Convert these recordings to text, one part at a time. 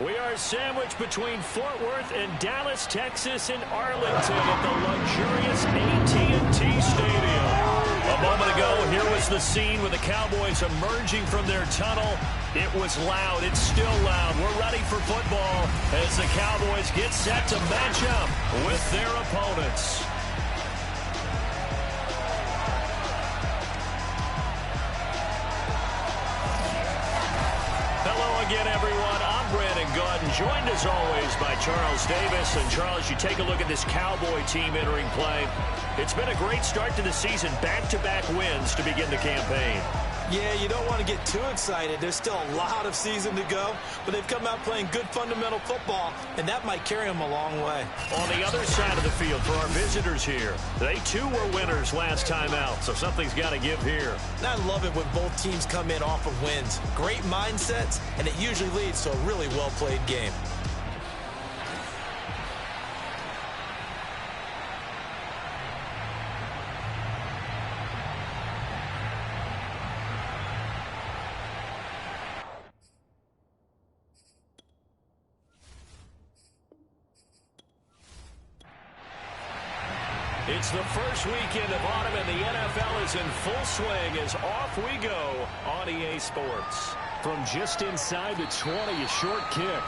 We are sandwiched between Fort Worth and Dallas, Texas, and Arlington at the luxurious AT&T Stadium. A moment ago, here was the scene with the Cowboys emerging from their tunnel. It was loud. It's still loud. We're ready for football as the Cowboys get set to match up with their opponents. Hello again, everyone. I'm Brandon Gaudin, joined as always by Charles Davis. And Charles, you take a look at this Cowboy team entering play. It's been a great start to the season, back-to-back wins to begin the campaign. Yeah, you don't want to get too excited. There's still a lot of season to go, but they've come out playing good fundamental football, and that might carry them a long way. On the other side of the field for our visitors here, they too were winners last time out, so something's got to give here. I love it when both teams come in off of wins. Great mindsets, and it usually leads to a really well-played game. It's the first weekend of autumn, and the NFL is in full swing as off we go on EA Sports. From just inside the 20, a short kick.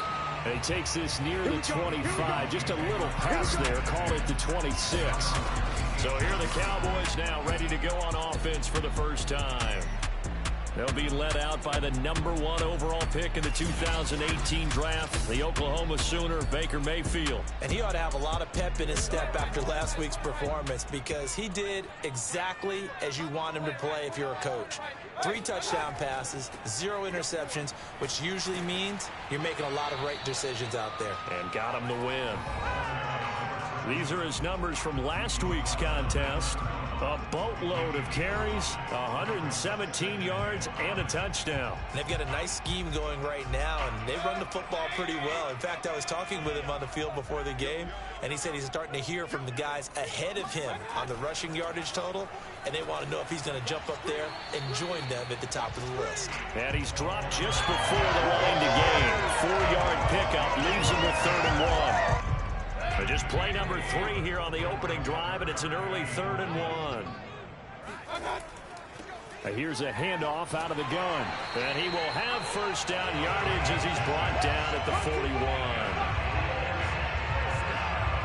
And he takes this near the 25. Just a little pass there. Call it the 26. So here are the Cowboys now ready to go on offense for the first time. They'll be led out by the #1 overall pick in the 2018 draft, the Oklahoma Sooner, Baker Mayfield. And he ought to have a lot of pep in his step after last week's performance because he did exactly as you want him to play if you're a coach. 3 touchdown passes, 0 interceptions, which usually means you're making a lot of right decisions out there. And got him the win. These are his numbers from last week's contest. A boatload of carries, 117 yards, and a touchdown. They've got a nice scheme going right now, and they run the football pretty well. In fact, I was talking with him on the field before the game, and he said he's starting to hear from the guys ahead of him on the rushing yardage total, and they want to know if he's going to jump up there and join them at the top of the list. And he's dropped just before the line to gain. 4-yard pickup leaves him with 3rd and 1. Just play number 3 here on the opening drive, and it's an early 3rd and 1. Here's a handoff out of the gun. And he will have first down yardage as he's brought down at the 41.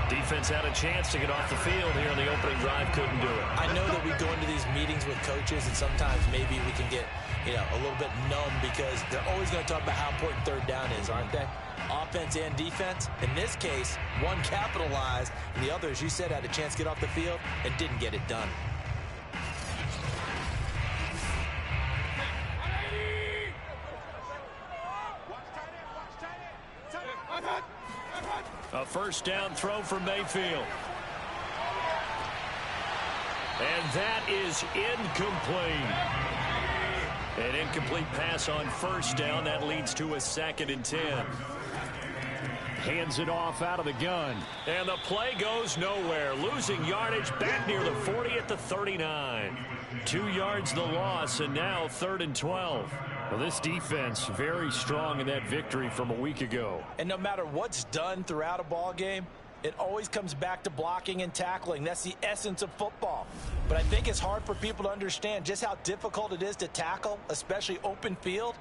Defense had a chance to get off the field here on the opening drive, couldn't do it. I know that we go into these meetings with coaches, and sometimes maybe we can get, a little bit numb because they're always going to talk about how important 3rd down is, aren't they? Offense and defense. In this case, one capitalized, and the other, as you said, had a chance to get off the field and didn't get it done. A first down throw from Mayfield. And that is incomplete. An incomplete pass on first down. That leads to a 2nd and 10. Hands it off out of the gun. And the play goes nowhere. Losing yardage back near the 40 at the 39. 2 yards the loss, and now 3rd and 12. Well, this defense very strong in that victory from a week ago. And no matter what's done throughout a ball game, it always comes back to blocking and tackling. That's the essence of football. But I think it's hard for people to understand just how difficult it is to tackle, especially open field.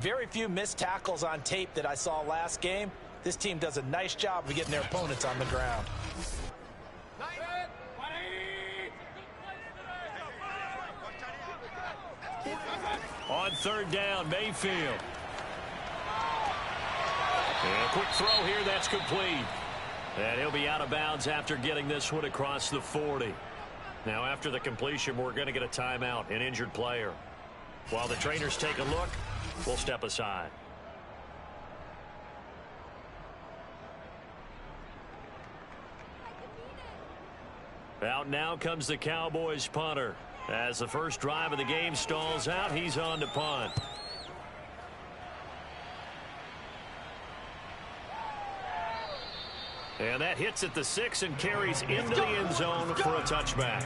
Very few missed tackles on tape that I saw last game. This team does a nice job of getting their opponents on the ground. On 3rd down, Mayfield. And a quick throw here, that's complete. And he'll be out of bounds after getting this one across the 40. Now, after the completion, we're going to get a timeout, an injured player. While the trainers take a look, we'll step aside. Out now comes the Cowboys punter. As the first drive of the game stalls out, he's on to punt. And that hits at the 6 and carries into the end zone for a touchback.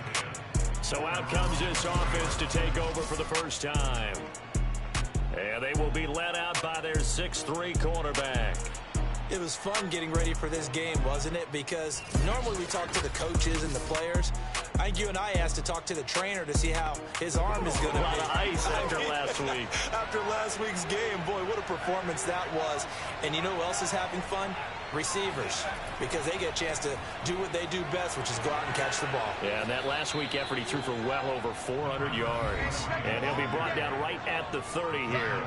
So out comes this offense to take over for the first time. And they will be led out by their 6'3" quarterback. It was fun getting ready for this game, wasn't it? Because normally we talk to the coaches and the players. I think you and I asked to talk to the trainer to see how his arm is going to be. A lot of ice after last week. After last week's game, boy, what a performance that was. And you know who else is having fun? Receivers, because they get a chance to do what they do best, which is go out and catch the ball. Yeah, and that last week effort, he threw for well over 400 yards. And he'll be brought down right at the 30 here.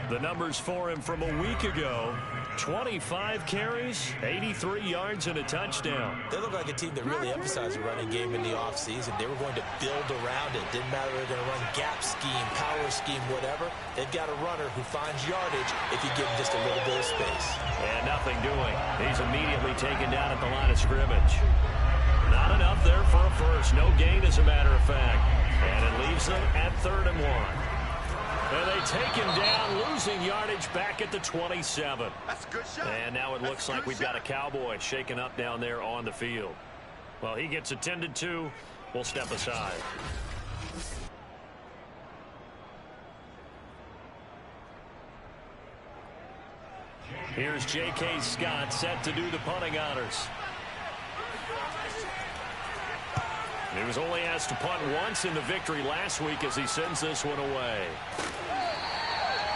The numbers for him from a week ago: 25 carries, 83 yards, and a touchdown. They look like a team that really emphasized the running game in the offseason. They were going to build around it. Didn't matter if they're going to run gap scheme, power scheme, whatever. They've got a runner who finds yardage if you give him just a little bit of space. And nothing doing. He's immediately taken down at the line of scrimmage. Not enough there for a first. No gain, as a matter of fact. And it leaves them at 3rd and 1. And they take him down, losing yardage back at the 27. That's a good shot. And now it looks like we've got a Cowboy shaken up down there on the field. Well, he gets attended to. We'll step aside. Here's J.K. Scott set to do the punting honors. He was only asked to punt once in the victory last week as he sends this one away.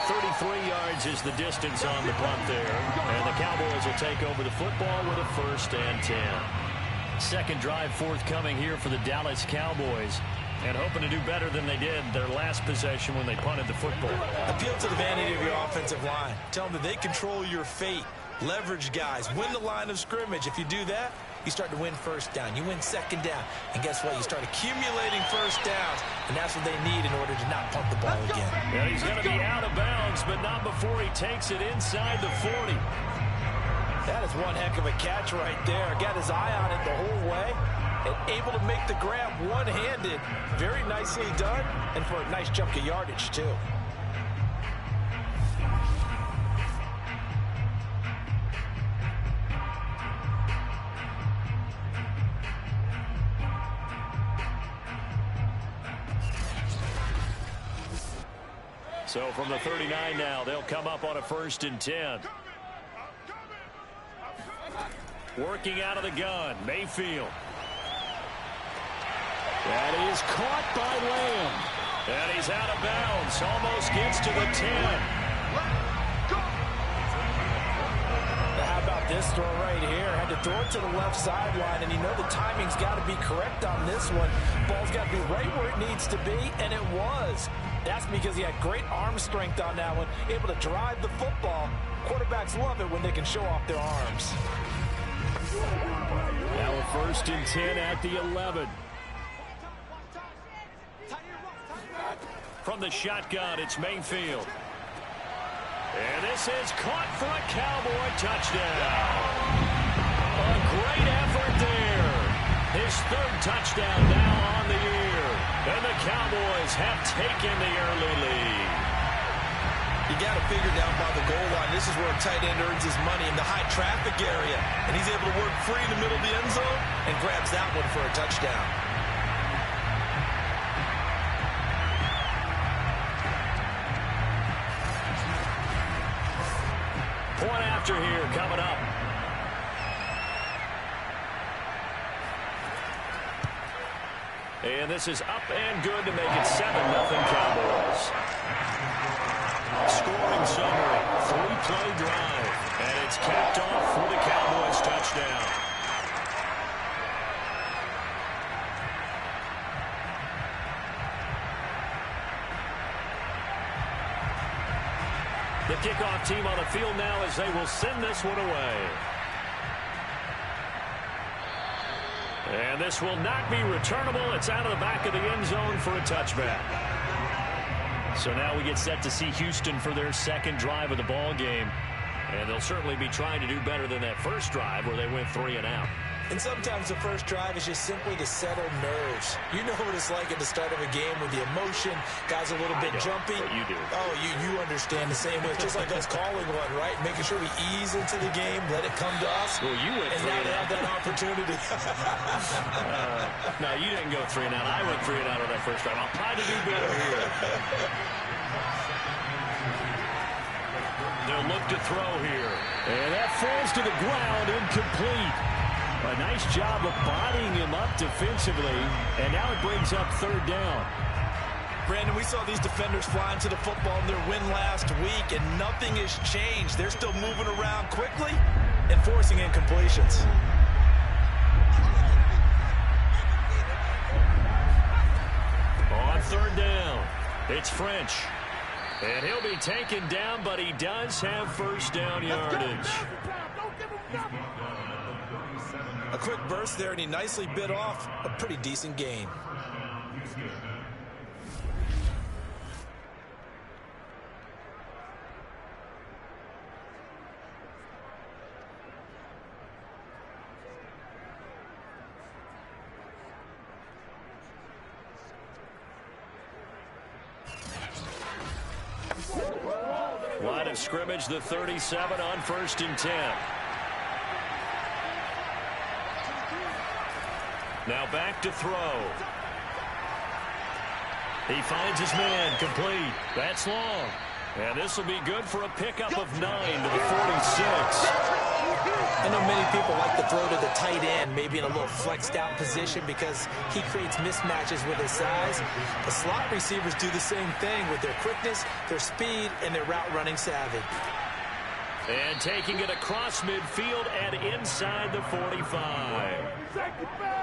33 yards is the distance on the punt there. And the Cowboys will take over the football with a 1st and 10. Second drive forthcoming here for the Dallas Cowboys. And hoping to do better than they did their last possession when they punted the football. Appeal to the vanity of your offensive line. Tell them that they control your fate. Leverage guys. Win the line of scrimmage. If you do that, you start to win 1st down. You win 2nd down. And guess what? You start accumulating 1st downs. And that's what they need in order to not punt the ball again. Yeah, he's going to be out of bounds, but not before he takes it inside the 40. That is one heck of a catch right there. Got his eye on it the whole way. And able to make the grab one-handed. Very nicely done. And for a nice chunk of yardage, too. So from the 39 now, they'll come up on a 1st and 10. Working out of the gun, Mayfield. That is caught by Lamb. And he's out of bounds. Almost gets to the 10. Now how about this throw right here? Had to throw it to the left sideline, and you know the timing's got to be correct on this one. Ball's got to be right where it needs to be, and it was. That's because he had great arm strength on that one, able to drive the football. Quarterbacks love it when they can show off their arms. Now a 1st and 10 at the 11. From the shotgun, it's Mayfield. And this is caught for a Cowboy touchdown. A great effort there. His 3rd touchdown now on the year. And the Cowboys have taken the early lead. You got to figure down by the goal line. This is where a tight end earns his money in the high traffic area. And he's able to work free in the middle of the end zone and grabs that one for a touchdown. Point after here coming up. And this is up and good to make it 7-0 Cowboys. Scoring summary, 3-play drive. And it's capped off with a Cowboys touchdown. The kickoff team on the field now as they will send this one away. And this will not be returnable. It's out of the back of the end zone for a touchback. So now we get set to see Houston for their 2nd drive of the ball game. And they'll certainly be trying to do better than that first drive where they went 3 and out. And sometimes the first drive is just simply to settle nerves. You know what it's like at the start of a game with the emotion. Guys a little bit jumpy. But you do. Oh, you understand the same way. It's just like us calling one, right? Making sure we ease into the game, let it come to us. Well, you went 3 and now they have that opportunity. No, you didn't go 3 and out. I went 3 and out on that first drive. I'll try to do better here. They'll look to throw here. And that falls to the ground, incomplete. A nice job of bodying him up defensively, and now it brings up third down. Brandon, we saw these defenders flying to the football in their win last week, and nothing has changed. They're still moving around quickly and forcing incompletions. On third down, it's French. And he'll be taken down, but he does have first down yardage. A quick burst there, and he nicely bit off a pretty decent gain. Line of scrimmage, the 37 on 1st and 10. Now back to throw. He finds his man, complete. That's long. And this will be good for a pickup of 9 to the 46. I know many people like to throw to the tight end, maybe in a little flexed out position because he creates mismatches with his size. The slot receivers do the same thing with their quickness, their speed, and their route running savvy. And taking it across midfield and inside the 45.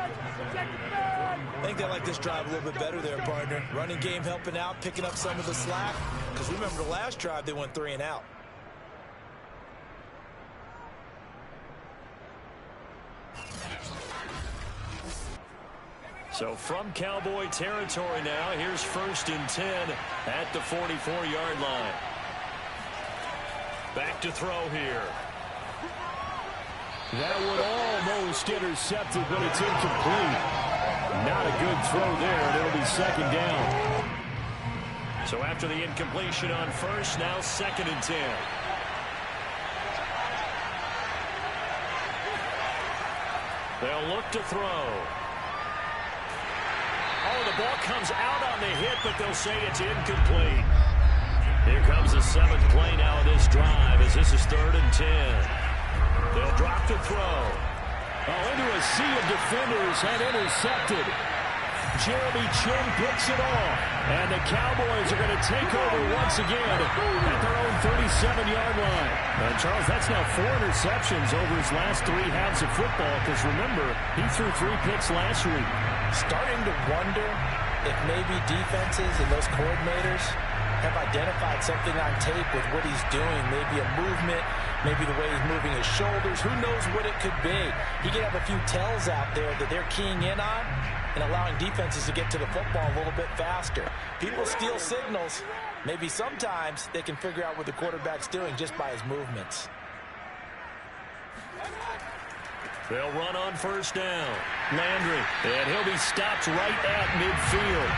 I think they like this drive a little bit better there, partner. Running game helping out, picking up some of the slack. Because remember the last drive, they went 3 and out. So from Cowboy territory now, here's 1st and 10 at the 44-yard line. Back to throw here. That would almost intercepted, but it's incomplete. Not a good throw there, and it'll be 2nd down. So after the incompletion on 1st, now 2nd and 10. They'll look to throw. Oh, the ball comes out on the hit, but they'll say it's incomplete. Here comes the 7th play now of this drive as this is 3rd and 10. They'll drop to throw. Oh, into a sea of defenders and intercepted. Jeremy Chin picks it off. And the Cowboys are going to take over once again at their own 37-yard line. And Charles, that's now 4 interceptions over his last 3 halves of football, because remember, he threw 3 picks last week. Starting to wonder if maybe defenses and those coordinators have identified something on tape with what he's doing. Maybe a movement, maybe the way he's moving his shoulders. Who knows what it could be? He could have a few tells out there that they're keying in on and allowing defenses to get to the football a little bit faster. People steal signals. Maybe sometimes they can figure out what the quarterback's doing just by his movements. They'll run on 1st down. Landry, and he'll be stopped right at midfield.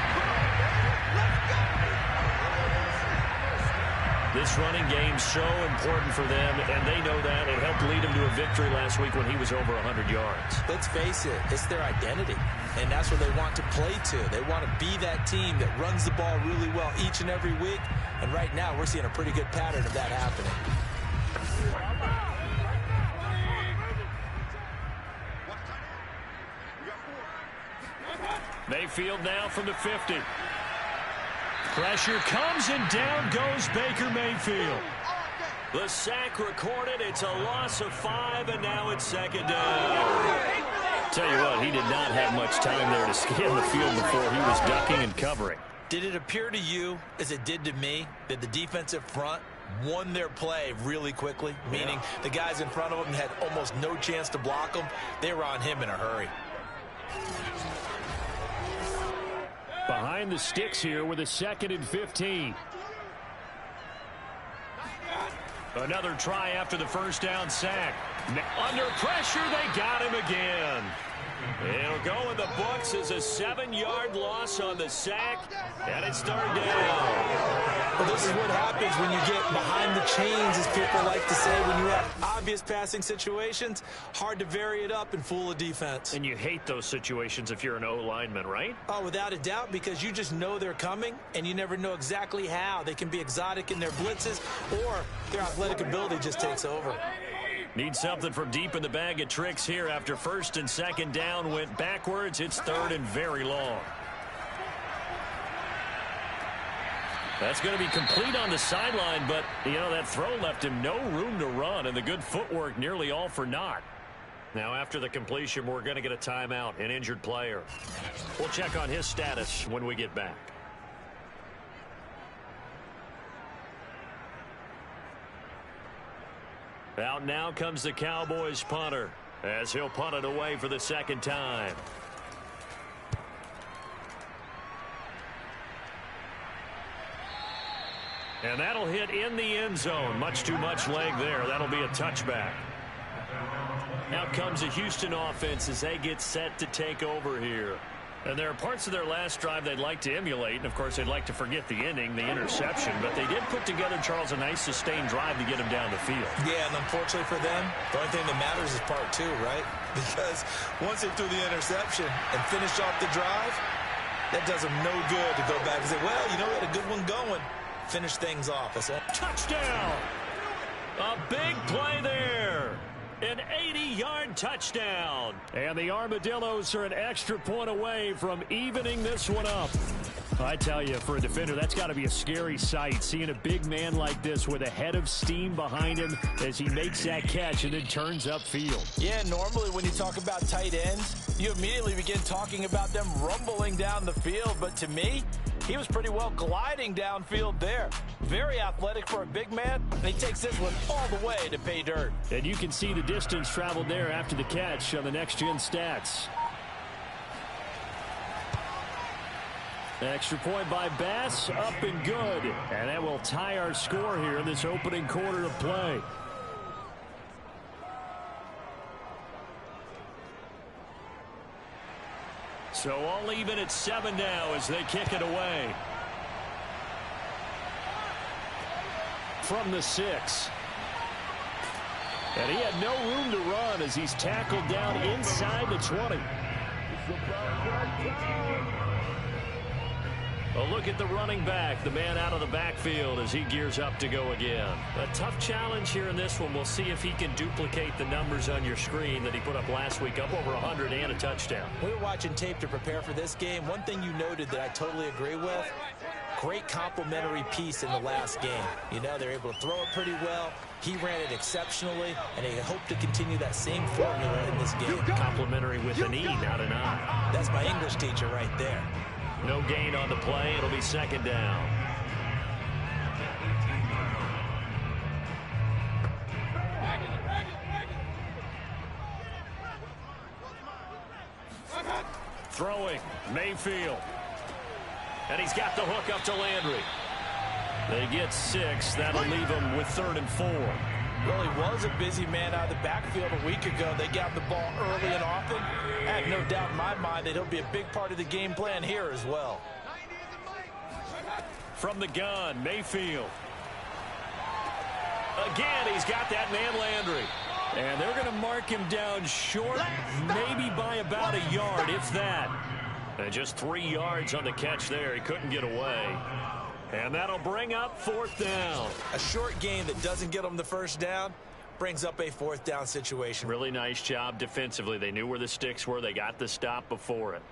This running game's so important for them, and they know that. It helped lead them to a victory last week when he was over 100 yards. Let's face it, it's their identity, and that's what they want to play to. They want to be that team that runs the ball really well each and every week, and right now we're seeing a pretty good pattern of that happening. Mayfield now from the 50. Pressure comes, and down goes Baker Mayfield. The sack recorded. It's a loss of 5, and now it's 2nd down. Tell you what, he did not have much time there to scan the field before he was ducking and covering. Did it appear to you, as it did to me, that the defensive front won their play really quickly? Meaning the guys in front of them had almost no chance to block them. They were on him in a hurry. Behind the sticks here with a 2nd and 15. Another try after the 1st down sack. Under pressure, they got him again. It'll go in the books as a 7-yard loss on the sack, and it's 3rd down. Well, this is what happens when you get behind the chains, as people like to say. When you have obvious passing situations, hard to vary it up and fool a defense. And you hate those situations if you're an O-lineman, right? Oh, without a doubt, because you just know they're coming, and you never know exactly how. They can be exotic in their blitzes, or their athletic ability just takes over. Need something from deep in the bag of tricks here after first and second down went backwards. It's third and very long. That's going to be complete on the sideline, but, you know, that throw left him no room to run, and the good footwork nearly all for naught. Now, after the completion, we're going to get a timeout, an injured player. We'll check on his status when we get back. Out now comes the Cowboys punter, as he'll punt it away for the second time. And that'll hit in the end zone. Much too much leg there. That'll be a touchback. Out comes the Houston offense as they get set to take over here. And there are parts of their last drive they'd like to emulate. And, of course, they'd like to forget the inning, the interception. But they did put together, Charles, a nice sustained drive to get him down the field. Yeah, and unfortunately for them, the only thing that matters is part two, right? Because once they threw the interception and finished off the drive, that does them no good to go back and say, well, you know, we had a good one going. Finish things off. Touchdown! A big play there. An 80-yard touchdown. And the Armadillos are an extra point away from evening this one up. I tell you, for a defender, that's got to be a scary sight, seeing a big man like this with a head of steam behind him as he makes that catch and then turns upfield. Yeah, normally when you talk about tight ends, you immediately begin talking about them rumbling down the field. But to me, he was pretty well gliding downfield there. Very athletic for a big man, and he takes this one all the way to pay dirt. And you can see the distance traveled there after the catch on the next-gen stats. Extra point by Bass, up and good. And that will tie our score here in this opening quarter of play. So all even at 7 now as they kick it away. From the 6. And he had no room to run as he's tackled down inside the 20. A look at the running back, the man out of the backfield as he gears up to go again. A tough challenge here in this one. We'll see if he can duplicate the numbers on your screen that he put up last week, up over 100 and a touchdown. We were watching tape to prepare for this game. One thing you noted that I totally agree with, great complimentary piece in the last game. You know, they're able to throw it pretty well. He ran it exceptionally, and they hope to continue that same formula in this game. Complimentary with an E, not an I. That's my English teacher right there. No gain on the play. It'll be second down. Throwing, Mayfield. And he's got the hook up to Landry. They get 6. That'll leave him with 3rd and 4. Well, he was a busy man out of the backfield a week ago. They got the ball early and often. I have no doubt in my mind that he'll be a big part of the game plan here as well. From the gun, Mayfield. Again, he's got that man Landry. And they're going to mark him down short, maybe by about a yard, if that. And just 3 yards on the catch there. He couldn't get away. And that'll bring up 4th down. A short gain that doesn't get them the first down brings up a 4th down situation. Really nice job defensively. They knew where the sticks were. They got the stop before it.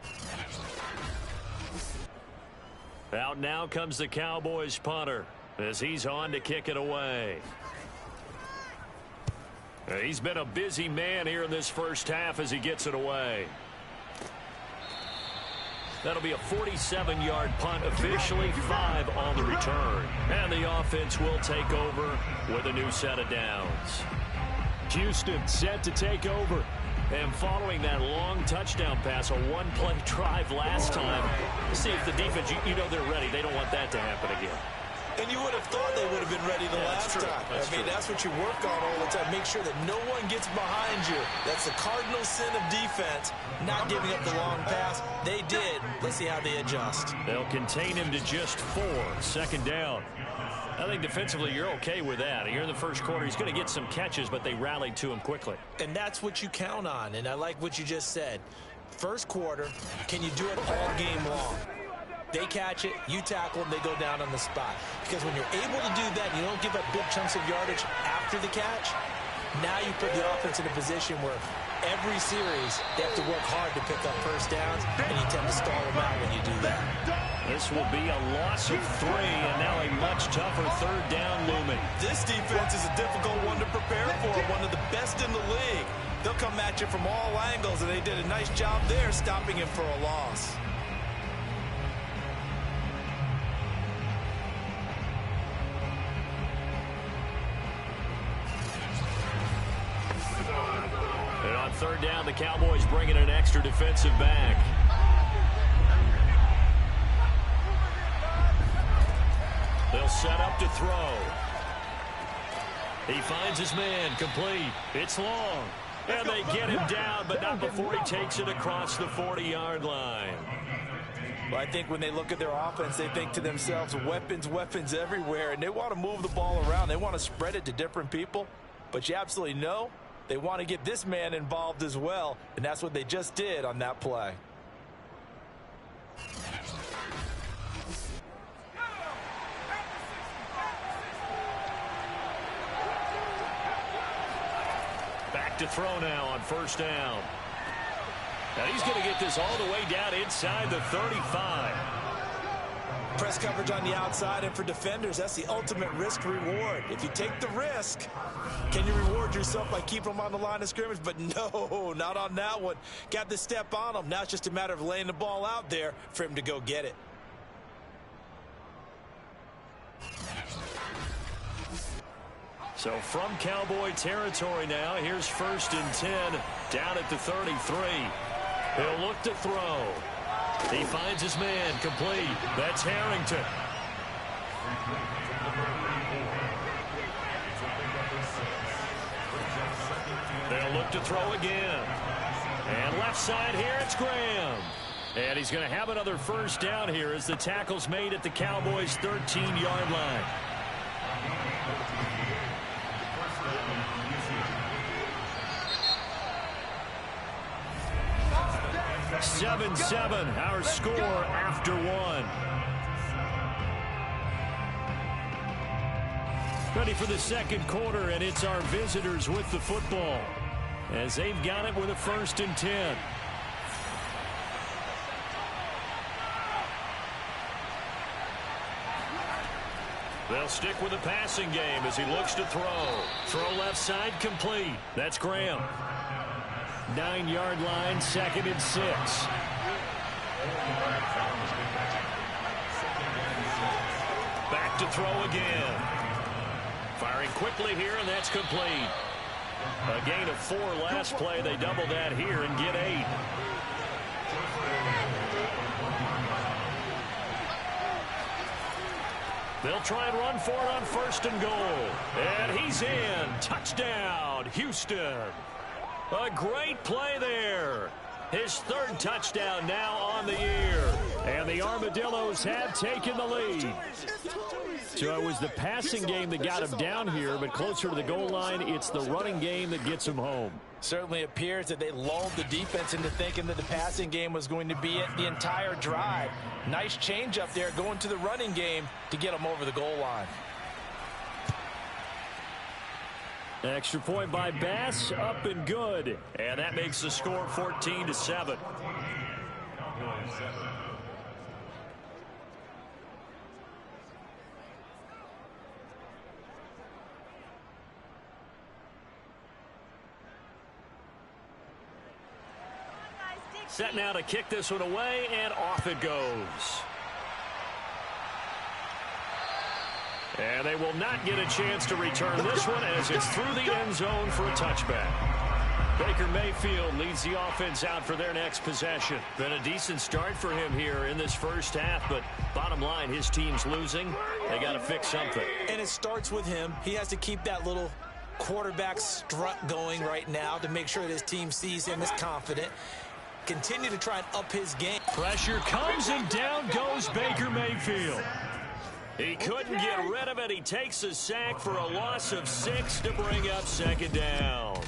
Out now comes the Cowboys punter as he's on to kick it away. He's been a busy man here in this first half as he gets it away. That'll be a 47-yard punt, officially 5 on the return. And the offense will take over with a new set of downs. Houston set to take over. And following that long touchdown pass, a one-play drive last time, see if the defense, you know they're ready. They don't want that to happen again. And you would have thought they would have been ready the last time. That's what you work on all the time. Make sure that no one gets behind you. That's the cardinal sin of defense, not giving up the long pass. They did. Let's see how they adjust. They'll contain him to just 4. Second down. I think defensively you're okay with that. Here in the first quarter, he's going to get some catches, but they rallied to him quickly. And that's what you count on, and I like what you just said. First quarter, can you do it all game long? They catch it, you tackle them, they go down on the spot. Because when you're able to do that, you don't give up big chunks of yardage after the catch, now you put the offense in a position where every series they have to work hard to pick up first downs, and you tend to stall them out when you do that. This will be a loss of 3, and now a much tougher third down looming. This defense is a difficult one to prepare for, one of the best in the league. They'll come at you from all angles, and they did a nice job there stopping him for a loss. And on third down, the Cowboys bring in an extra defensive back. They'll set up to throw. He finds his man, complete. It's long. And they get him down, but not before he takes it across the 40-yard line. Well, I think when they look at their offense, they think to themselves, weapons, weapons everywhere, and they want to move the ball around. They want to spread it to different people, but you absolutely know they want to get this man involved as well, and that's what they just did on that play. Back to throw now on first down. Now he's going to get this all the way down inside the 35. Press coverage on the outside, and for defenders, that's the ultimate risk-reward. If you take the risk, can you reward yourself by keeping them on the line of scrimmage? But no, not on that one. Got the step on him. Now it's just a matter of laying the ball out there for him to go get it. So from Cowboy territory now, here's 1st and 10 down at the 33. He'll look to throw. He finds his man, complete. That's Harrington. They'll look to throw again. And left side here, it's Graham. And he's going to have another first down here as the tackle's made at the Cowboys' 13-yard line. 7-7, our score after 1. Ready for the second quarter, and it's our visitors with the football as they've got it with a 1st and 10. They'll stick with the passing game as he looks to throw. Throw left side, complete. That's Graham. 9-yard line, 2nd and 6. Back to throw again. Firing quickly here, and that's complete. A gain of 4 last play. They double that here and get 8. They'll try and run for it on 1st and goal. And he's in. Touchdown, Houston. A great play there. His 3rd touchdown now on the year. And the Armadillos have taken the lead. So it was the passing game that got him down here, but closer to the goal line, it's the running game that gets him home. Certainly appears that they lulled the defense into thinking that the passing game was going to be it the entire drive. Nice change up there going to the running game to get them over the goal line. Extra point by Bass, up and good. And that makes the score 14-7. Set now to kick this one away, and off it goes. And they will not get a chance to return this one as it's through the end zone for a touchback. Baker Mayfield leads the offense out for their next possession. Been a decent start for him here in this first half, but bottom line, his team's losing. They got to fix something. And it starts with him. He has to keep that little quarterback strut going right now to make sure that his team sees him as confident. Continue to try and up his game. Pressure comes, and down goes Baker Mayfield. He couldn't get rid of it. He takes a sack for a loss of 6 to bring up second down.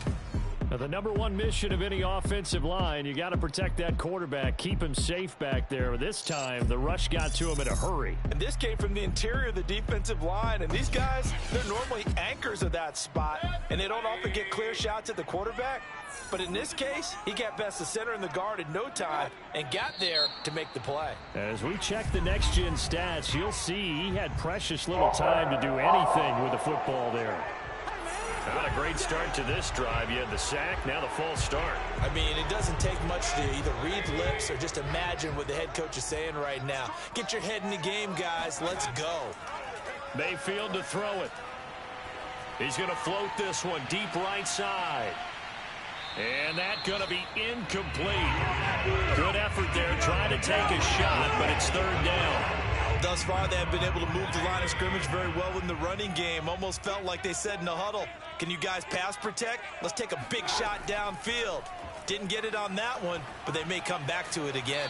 Now, the number one mission of any offensive line, you got to protect that quarterback, keep him safe back there. This time, the rush got to him in a hurry. And this came from the interior of the defensive line. And these guys, they're normally anchors of that spot, and they don't often get clear shots at the quarterback. But in this case, he got past the center and the guard in no time and got there to make the play. As we check the next-gen stats, you'll see he had precious little time to do anything with the football there. Not a great start to this drive. You had the sack, now the false start. I mean, it doesn't take much to either read lips or just imagine what the head coach is saying right now. Get your head in the game, guys. Let's go. Mayfield to throw it. He's going to float this one deep right side. And that's going to be incomplete. Good effort there, trying to take a shot, but it's third down. Thus far, they have been able to move the line of scrimmage very well in the running game. Almost felt like they said in the huddle, can you guys pass protect? Let's take a big shot downfield. Didn't get it on that one, but they may come back to it again.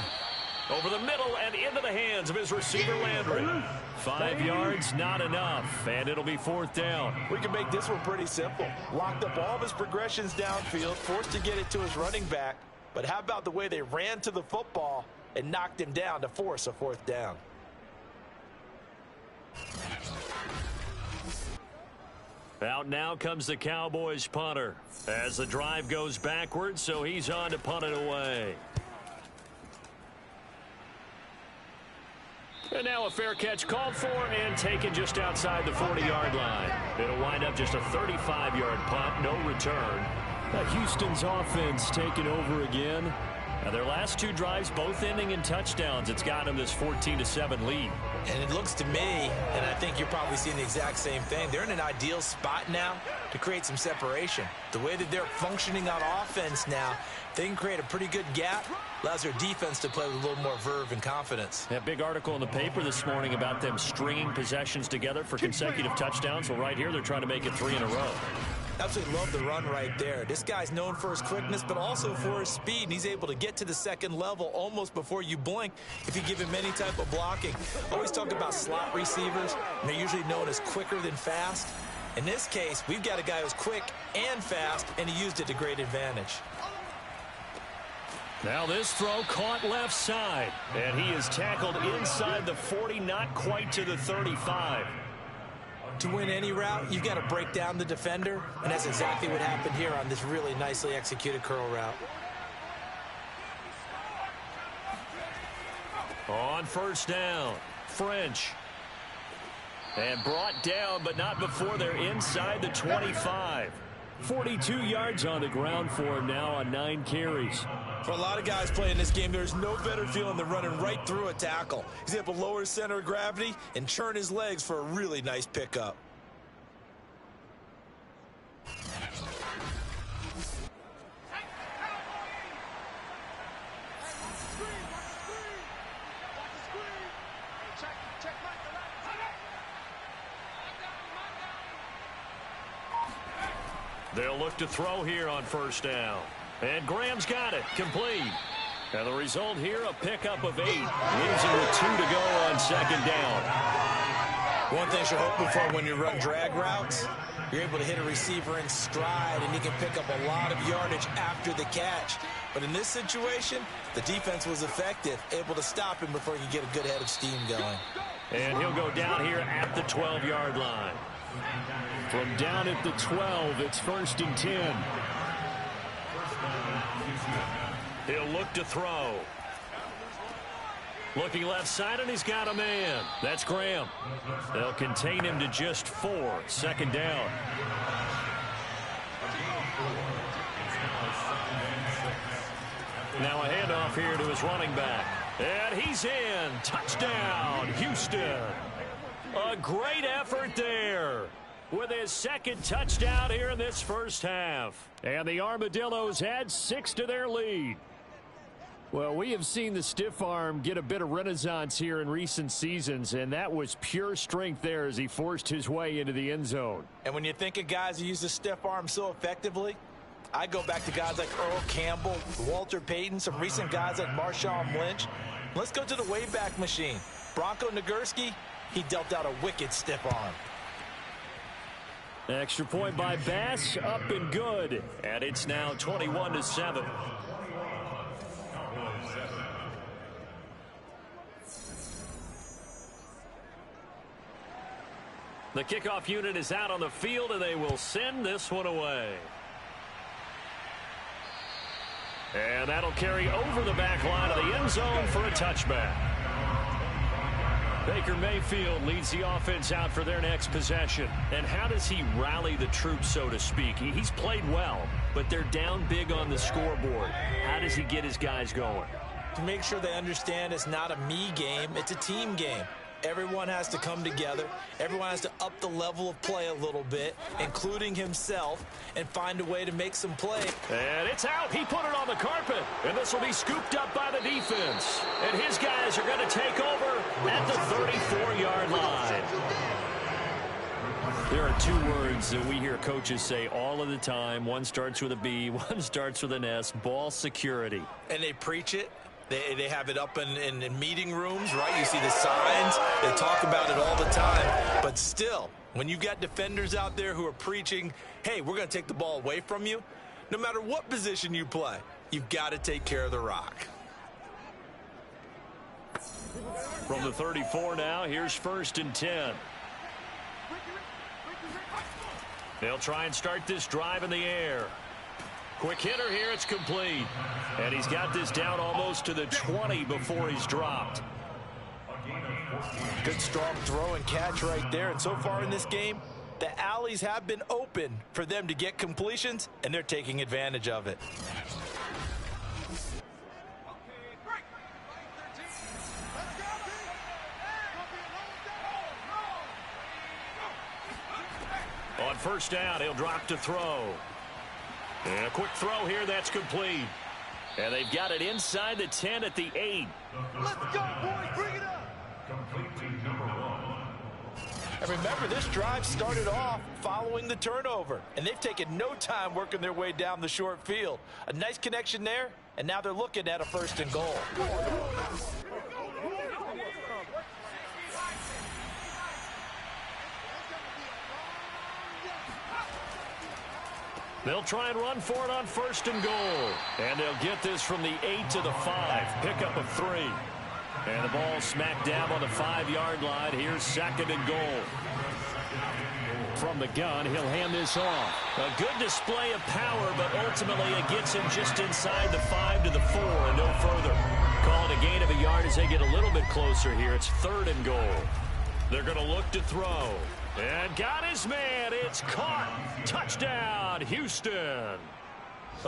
Over the middle and into the hands of his receiver, Landry. 5 yards, not enough, and it'll be fourth down. We can make this one pretty simple. Locked up all of his progressions downfield, forced to get it to his running back. But how about the way they ran to the football and knocked him down to force a fourth down? Out now comes the Cowboys punter as the drive goes backwards, so he's on to punt it away. And now a fair catch called for and taken just outside the 40-yard line. It'll wind up just a 35-yard punt, no return. Houston's offense taking over again. Now their last 2 drives both ending in touchdowns. It's got them this 14-7 lead. And it looks to me, and I think you're probably seeing the exact same thing, they're in an ideal spot now to create some separation. The way that they're functioning on offense now, they can create a pretty good gap, allows their defense to play with a little more verve and confidence. That big article in the paper this morning about them stringing possessions together for consecutive touchdowns. Well, right here, they're trying to make it 3 in a row. Absolutely love the run right there. This guy's known for his quickness, but also for his speed. And he's able to get to the second level almost before you blink if you give him any type of blocking. Always talk about slot receivers, and they're usually known as quicker than fast. In this case, we've got a guy who's quick and fast, and he used it to great advantage. Now this throw caught left side, and he is tackled inside the 40, not quite to the 35. To win any route, you've got to break down the defender, and that's exactly what happened here on this really nicely executed curl route. On first down, French. And brought down, but not before they're inside the 25. 42 yards on the ground for him now on 9 carries. For a lot of guys playing this game, there's no better feeling than running right through a tackle. He's able to lower his center of gravity and churn his legs for a really nice pickup. They'll look to throw here on first down. And Graham's got it. Complete. And the result here, a pickup of 8. Leaves him with 2 to go on second down. One thing you're hoping for when you run drag routes, you're able to hit a receiver in stride, and he can pick up a lot of yardage after the catch. But in this situation, the defense was effective, able to stop him before he could get a good head of steam going. And he'll go down here at the 12-yard line. From down at the 12, it's 1st and 10. He'll look to throw. Looking left side, and he's got a man. That's Graham. They'll contain him to just 4. Second down. Now a handoff here to his running back. And he's in. Touchdown, Houston. A great effort there with his second touchdown here in this first half. And the Armadillos add 6 to their lead. Well, we have seen the stiff arm get a bit of renaissance here in recent seasons, and that was pure strength there as he forced his way into the end zone. And when you think of guys who use the stiff arm so effectively, I go back to guys like Earl Campbell, Walter Payton, some recent guys like Marshawn Lynch. Let's go to the Wayback Machine. Bronco Nagurski, he dealt out a wicked stiff arm. Extra point by Bass, up and good. And it's now 21-7. The kickoff unit is out on the field, and they will send this one away. And that'll carry over the back line of the end zone for a touchback. Baker Mayfield leads the offense out for their next possession. And how does he rally the troops, so to speak? He's played well, but they're down big on the scoreboard. How does he get his guys going? To make sure they understand it's not a me game, it's a team game. Everyone has to come together. Everyone has to up the level of play a little bit, including himself, and find a way to make some play. And it's out. He put it on the carpet. And this will be scooped up by the defense. And his guys are going to take over at the 34-yard line. There are two words that we hear coaches say all of the time. One starts with a B, one starts with an S, ball security. And they preach it. They have it up in meeting rooms, right? You see the signs. They talk about it all the time. But still, when you've got defenders out there who are preaching, hey, we're going to take the ball away from you, no matter what position you play, you've got to take care of the rock. From the 34 now, here's 1st and 10. They'll try and start this drive in the air. Quick hitter here, it's complete. And he's got this down almost to the 20 before he's dropped. Good strong throw and catch right there. And so far in this game, the alleys have been open for them to get completions, and they're taking advantage of it. On 1st down, he'll drop to throw. And a quick throw here, that's complete. And they've got it inside the 10 at the 8. Let's go, boys, bring it up. Complete to number 1. And remember, this drive started off following the turnover. And they've taken no time working their way down the short field. A nice connection there, and now they're looking at a 1st and goal. They'll try and run for it on 1st and goal. And they'll get this from the 8 to the 5. Pickup of 3. And the ball smacked down on the 5-yard line. Here's 2nd and goal. From the gun, he'll hand this off. A good display of power, but ultimately it gets him just inside the 5 to the 4 and no further. Called a gain of a yard as they get a little bit closer here. It's 3rd and goal. They're going to look to throw. And got his man. It's caught. Touchdown, Houston.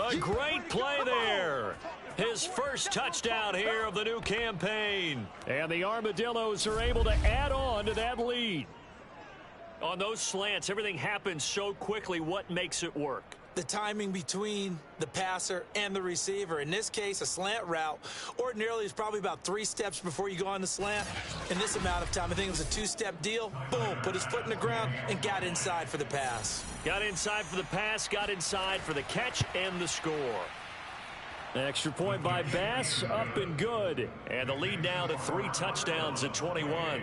A great play there. His first touchdown here of the new campaign. And the Armadillos are able to add on to that lead. On those slants, everything happens so quickly. What makes it work? The timing between the passer and the receiver. In this case, a slant route ordinarily is probably about 3 steps before you go on the slant. In this amount of time, I think it was a 2-step deal. Boom, put his foot in the ground and got inside for the pass. Got inside for the pass, got inside for the catch and the score. Extra point by Bass, up and good. And the lead now to 3 touchdowns at 21.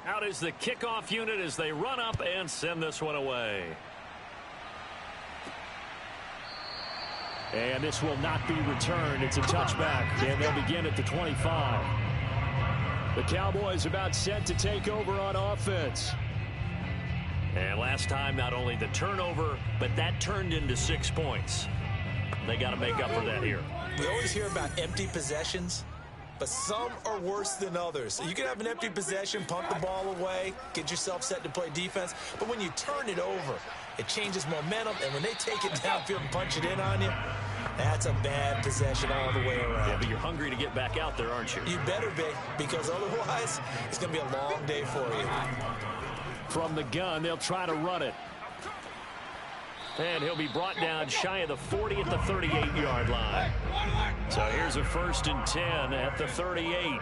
Out is the kickoff unit as they run up and send this one away. And this will not be returned. It's a touchback, and they'll begin at the 25. The Cowboys about set to take over on offense. And last time, not only the turnover, but that turned into 6 points. They got to make up for that here. We always hear about empty possessions, but some are worse than others. So you can have an empty possession, punt the ball away, get yourself set to play defense. But when you turn it over, it changes momentum. And when they take it downfield and punch it in on you, that's a bad possession all the way around. Yeah, but you're hungry to get back out there, aren't you? You better be, because otherwise it's going to be a long day for you. From the gun, they'll try to run it. And he'll be brought down shy of the 40 at the 38-yard line. So here's a 1st and 10 at the 38.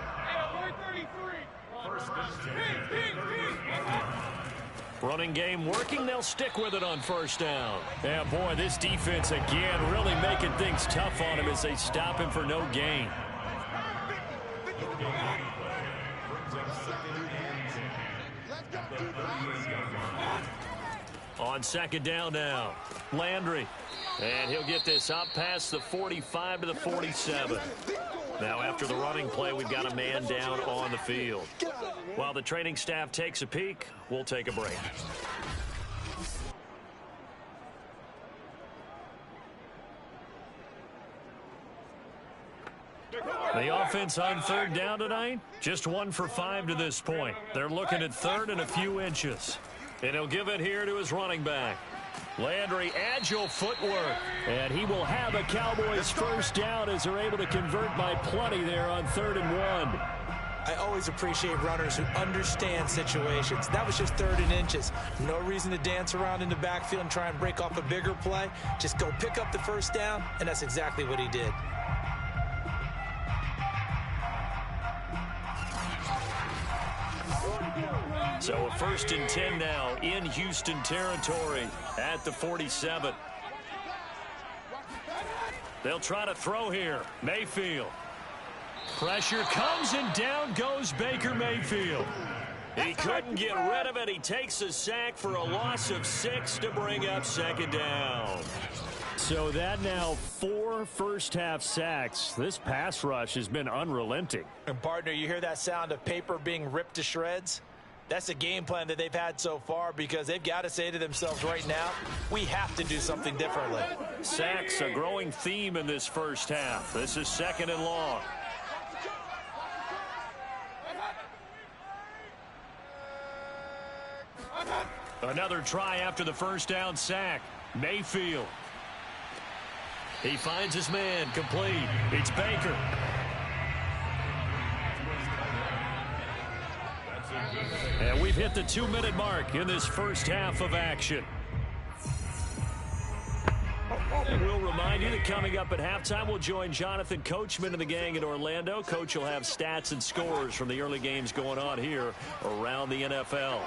Running game working. They'll stick with it on first down. Yeah, boy, this defense again really making things tough on him as they stop him for no gain. On second down now, Landry. And he'll get this up past the 45 to the 47. Now after the running play, we've got a man down on the field. While the training staff takes a peek, we'll take a break. The offense on third down tonight, just 1 for 5 to this point. They're looking at third and a few inches. And he'll give it here to his running back. Landry, agile footwork. And he will have a Cowboys first down as they're able to convert by plenty there on 3rd and 1. I always appreciate runners who understand situations. That was just 3rd and inches. No reason to dance around in the backfield and try and break off a bigger play. Just go pick up the first down, and that's exactly what he did. So a 1st and 10 now in Houston territory at the 47. They'll try to throw here. Mayfield. Pressure comes and down goes Baker Mayfield. He couldn't get rid of it. He takes a sack for a loss of 6 to bring up 2nd down. So that now 4 first-half sacks. This pass rush has been unrelenting. And partner, you hear that sound of paper being ripped to shreds? That's a game plan that they've had so far because they've got to say to themselves right now, we have to do something differently. Sacks, a growing theme in this first half. This is 2nd and long. Another try after the first down sack. Mayfield. He finds his man, complete. It's Baker. And we've hit the 2-minute mark in this first half of action. And we'll remind you that coming up at halftime, we'll join Jonathan Coachman and the gang in Orlando. Coach will have stats and scores from the early games going on here around the NFL.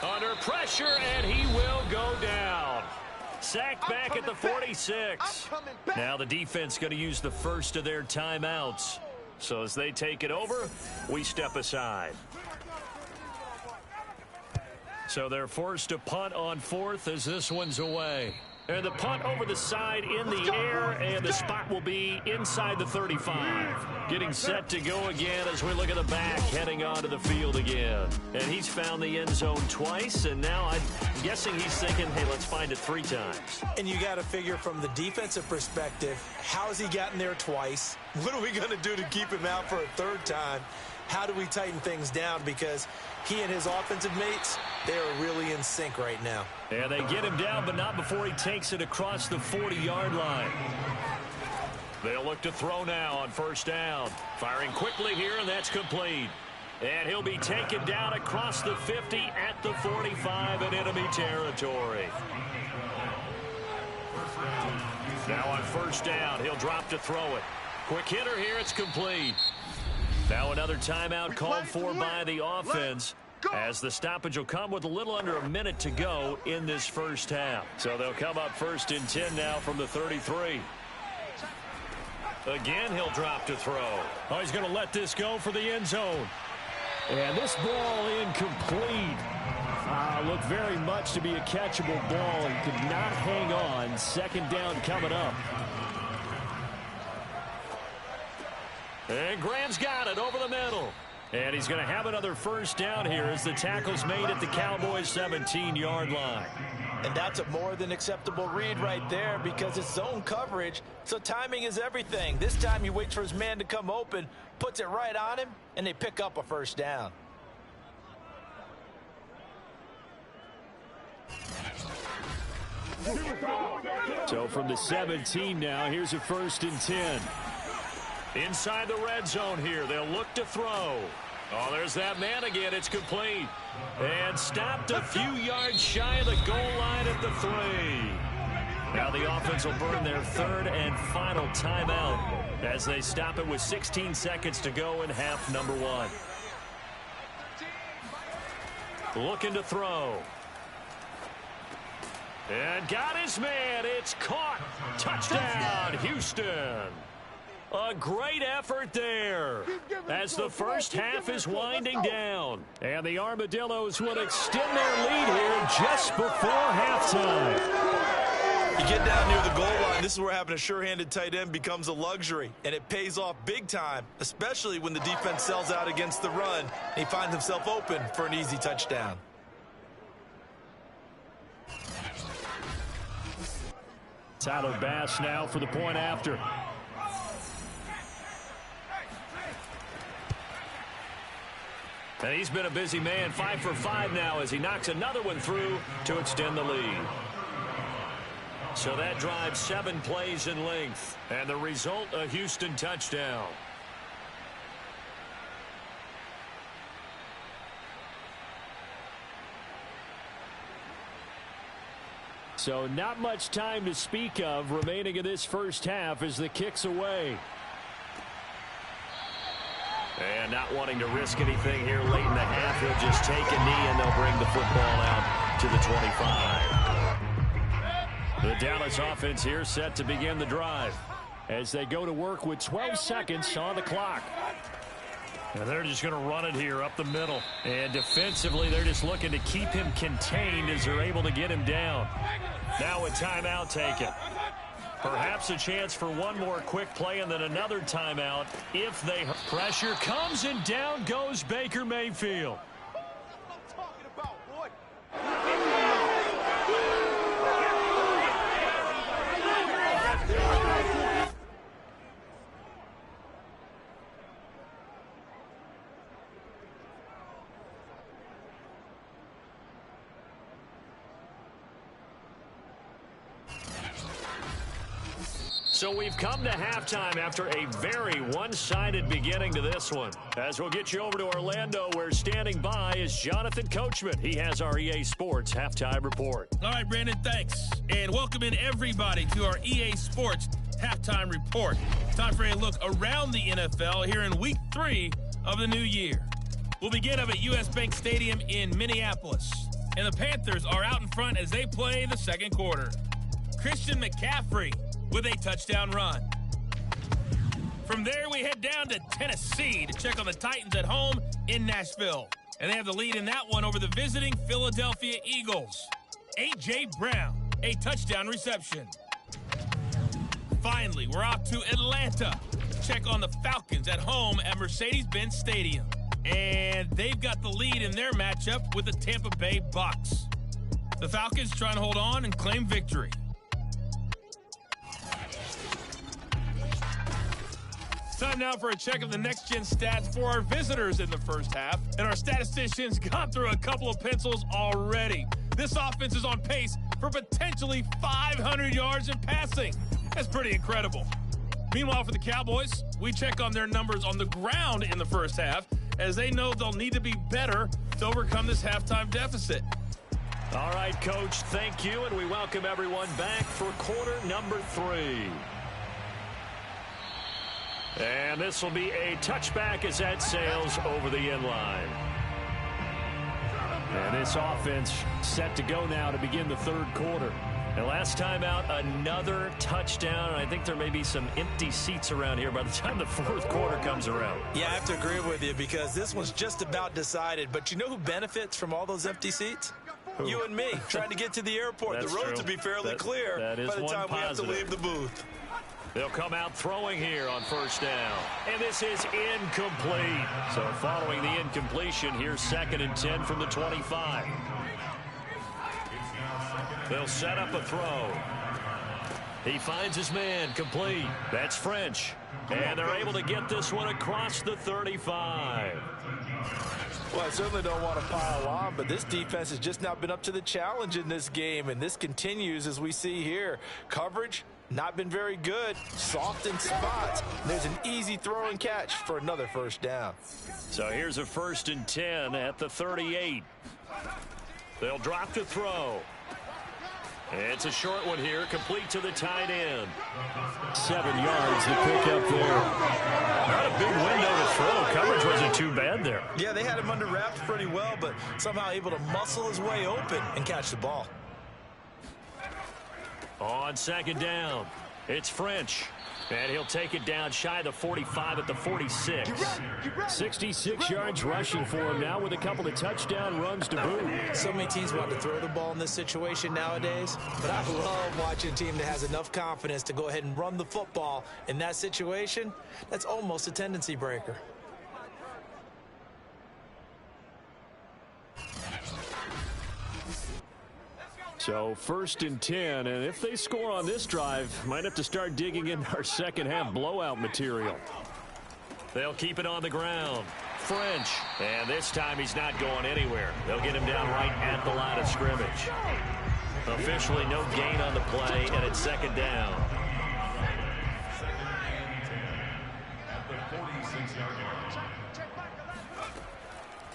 Under pressure, and he will go down. Sacked back at the 46. Now the defense going to use the first of their timeouts. So as they take it over, we step aside. So they're forced to punt on 4th as this one's away. And the punt over the side in the air, and the spot will be inside the 35. Getting set to go again as we look at the back, heading onto the field again. And he's found the end zone twice, and now I'm guessing he's thinking, hey, let's find it 3 times. And you got to figure from the defensive perspective, how has he gotten there twice? What are we going to do to keep him out for a 3rd time? How do we tighten things down? Because he and his offensive mates, they are really in sync right now. And they get him down, but not before he takes it across the 40-yard line. They'll look to throw now on first down. Firing quickly here, and that's complete. And he'll be taken down across the 50 at the 45 in enemy territory. Now on first down, he'll drop to throw it. Quick hitter here, it's complete. Now another timeout called for by the offense as the stoppage will come with a little under a minute to go in this first half. So they'll come up 1st and 10 now from the 33. Again, he'll drop to throw. Oh, he's going to let this go for the end zone. And this ball incomplete. Looked very much to be a catchable ball and could not hang on. 2nd down coming up. And Graham's got it over the middle. And he's going to have another first down here as the tackle's made at the Cowboys' 17-yard line. And that's a more than acceptable read right there because it's zone coverage, so timing is everything. This time he waits for his man to come open, puts it right on him, and they pick up a first down. So from the 17 now, here's a 1st and 10. Inside the red zone here, they'll look to throw. Oh, there's that man again. It's complete. And stopped a few yards shy of the goal line at the 3. Now the offense will burn their 3rd and final timeout as they stop it with 16 seconds to go in half number 1. Looking to throw. And got his man. It's caught. Touchdown, Houston. A great effort there as the first half is winding down. And the Armadillos will extend their lead here just before halftime. You get down near the goal line, this is where having a sure-handed tight end becomes a luxury, and it pays off big time, especially when the defense sells out against the run, and he finds himself open for an easy touchdown. Tyler Bass now for the point after. And he's been a busy man, 5 for 5 now as he knocks another one through to extend the lead. So that drives 7 plays in length. And the result, a Houston touchdown. So not much time to speak of remaining in this first half as the kick's away. And not wanting to risk anything here late in the half, he'll just take a knee and they'll bring the football out to the 25. The Dallas offense here set to begin the drive as they go to work with 12 seconds on the clock. And they're just going to run it here up the middle. And defensively, they're just looking to keep him contained as they're able to get him down. Now a timeout taken. Perhaps a chance for one more quick play and then another timeout if they... Pressure comes and down goes Baker Mayfield. So we've come to halftime after a very one-sided beginning to this one. As we'll get you over to Orlando, where standing by is Jonathan Coachman. He has our EA Sports Halftime Report. All right, Brandon, thanks. And welcome in everybody to our EA Sports Halftime Report. Time for a look around the NFL here in Week 3 of the new year. We'll begin up at US Bank Stadium in Minneapolis. And the Panthers are out in front as they play the second quarter. Christian McCaffrey with a touchdown run. From there, we head down to Tennessee to check on the Titans at home in Nashville. And they have the lead in that one over the visiting Philadelphia Eagles. A.J. Brown, a touchdown reception. Finally, we're off to Atlanta to check on the Falcons at home at Mercedes-Benz Stadium. And they've got the lead in their matchup with the Tampa Bay Bucks. The Falcons trying to hold on and claim victory. Time now for a check of the next-gen stats for our visitors in the first half. And our statisticians gone through a couple of pencils already. This offense is on pace for potentially 500 yards in passing. That's pretty incredible. Meanwhile, for the Cowboys, we check on their numbers on the ground in the first half, as they know they'll need to be better to overcome this halftime deficit. All right, Coach, thank you, and we welcome everyone back for quarter number 3. And this will be a touchback as that sails over the end line. And this offense set to go now to begin the third quarter. And last time out, another touchdown. I think there may be some empty seats around here by the time the fourth quarter comes around. Yeah, I have to agree with you because this one's just about decided. But you know who benefits from all those empty seats? Who? You and me, trying to get to the airport. That's the roads true. will be fairly clear by the time we have to leave the booth. They'll come out throwing here on first down. And this is incomplete. So following the incompletion, here's 2nd and 10 from the 25. They'll set up a throw. He finds his man, complete. That's French. And they're able to get this one across the 35. Well, I certainly don't want to pile on, but this defense has just not been up to the challenge in this game, and this continues as we see here. Coverage, not been very good. Soft in spots. There's an easy throw and catch for another first down. So here's a 1st and 10 at the 38. They'll drop to throw. It's a short one here, complete to the tight end. 7 yards to pick up there. Not a big window to throw. Coverage wasn't too bad there. Yeah, they had him under wraps pretty well, but somehow able to muscle his way open and catch the ball. On second down, it's French. And he'll take it down shy of the 45 at the 46. 66 yards rushing for him now with a couple of touchdown runs to boot. So many teams want to throw the ball in this situation nowadays, but I love watching a team that has enough confidence to go ahead and run the football in that situation. That's almost a tendency breaker. So 1st and 10, and if they score on this drive, might have to start digging in our second half blowout material. They'll keep it on the ground. French, and this time he's not going anywhere. They'll get him down right at the line of scrimmage. Officially no gain on the play, and it's second down.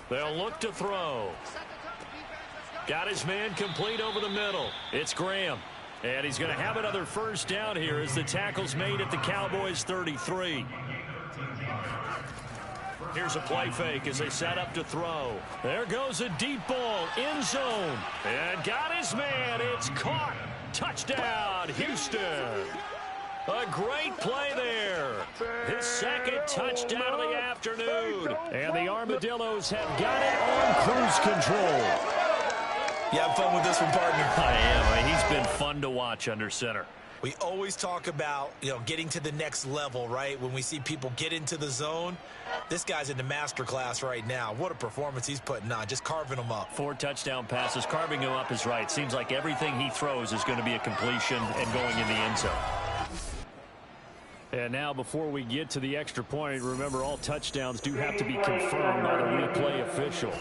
They'll look to throw. Got his man complete over the middle. It's Graham. And he's going to have another first down here as the tackle's made at the Cowboys 33. Here's a play fake as they set up to throw. There goes a deep ball, end zone. And got his man. It's caught. Touchdown, Houston. A great play there. His second touchdown of the afternoon. And the Armadillos have got it on cruise control. You have fun with this one, partner? I am. He's been fun to watch under center. We always talk about, getting to the next level, right? When we see people get into the zone, this guy's in the master class right now. What a performance he's putting on, just carving them up. 4 touchdown passes. Carving him up is right. Seems like everything he throws is going to be a completion and going in the end zone. And now before we get to the extra point, remember all touchdowns do have to be confirmed by the replay official.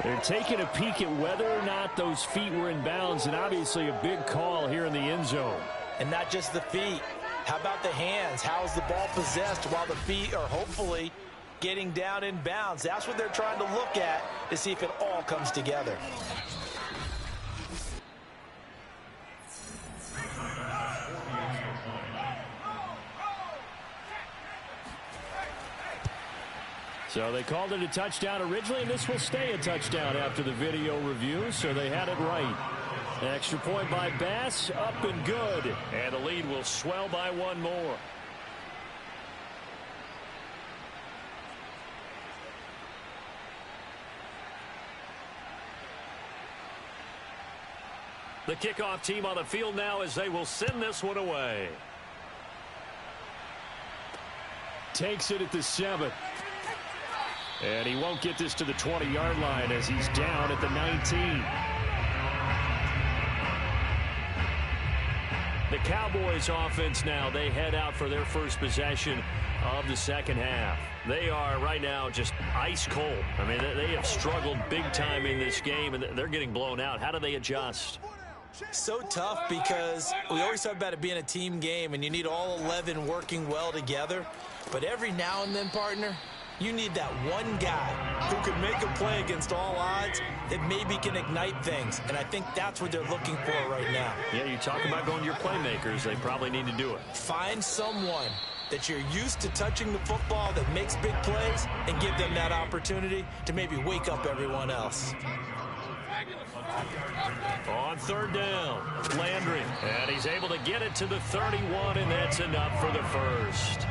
They're taking a peek at whether or not those feet were in bounds, and obviously a big call here in the end zone. And not just the feet. How about the hands? How's the ball possessed while the feet are hopefully getting down in bounds? That's what they're trying to look at to see if it all comes together. So they called it a touchdown originally, and this will stay a touchdown after the video review, so they had it right. Extra point by Bass, up and good. And the lead will swell by one more. The kickoff team on the field now as they will send this one away. Takes it at the 7. And he won't get this to the 20-yard line as he's down at the 19. The Cowboys offense now, they head out for their first possession of the second half. They are right now just ice cold. I mean, they have struggled big time in this game, and they're getting blown out. How do they adjust? So tough because we always talk about it being a team game, and you need all 11 working well together. But every now and then, partner, you need that one guy who could make a play against all odds that maybe can ignite things. And I think that's what they're looking for right now. Yeah, you talk about going to your playmakers. They probably need to do it. Find someone that you're used to touching the football that makes big plays and give them that opportunity to maybe wake up everyone else. On third down, Landry. And he's able to get it to the 31, and that's enough for the first.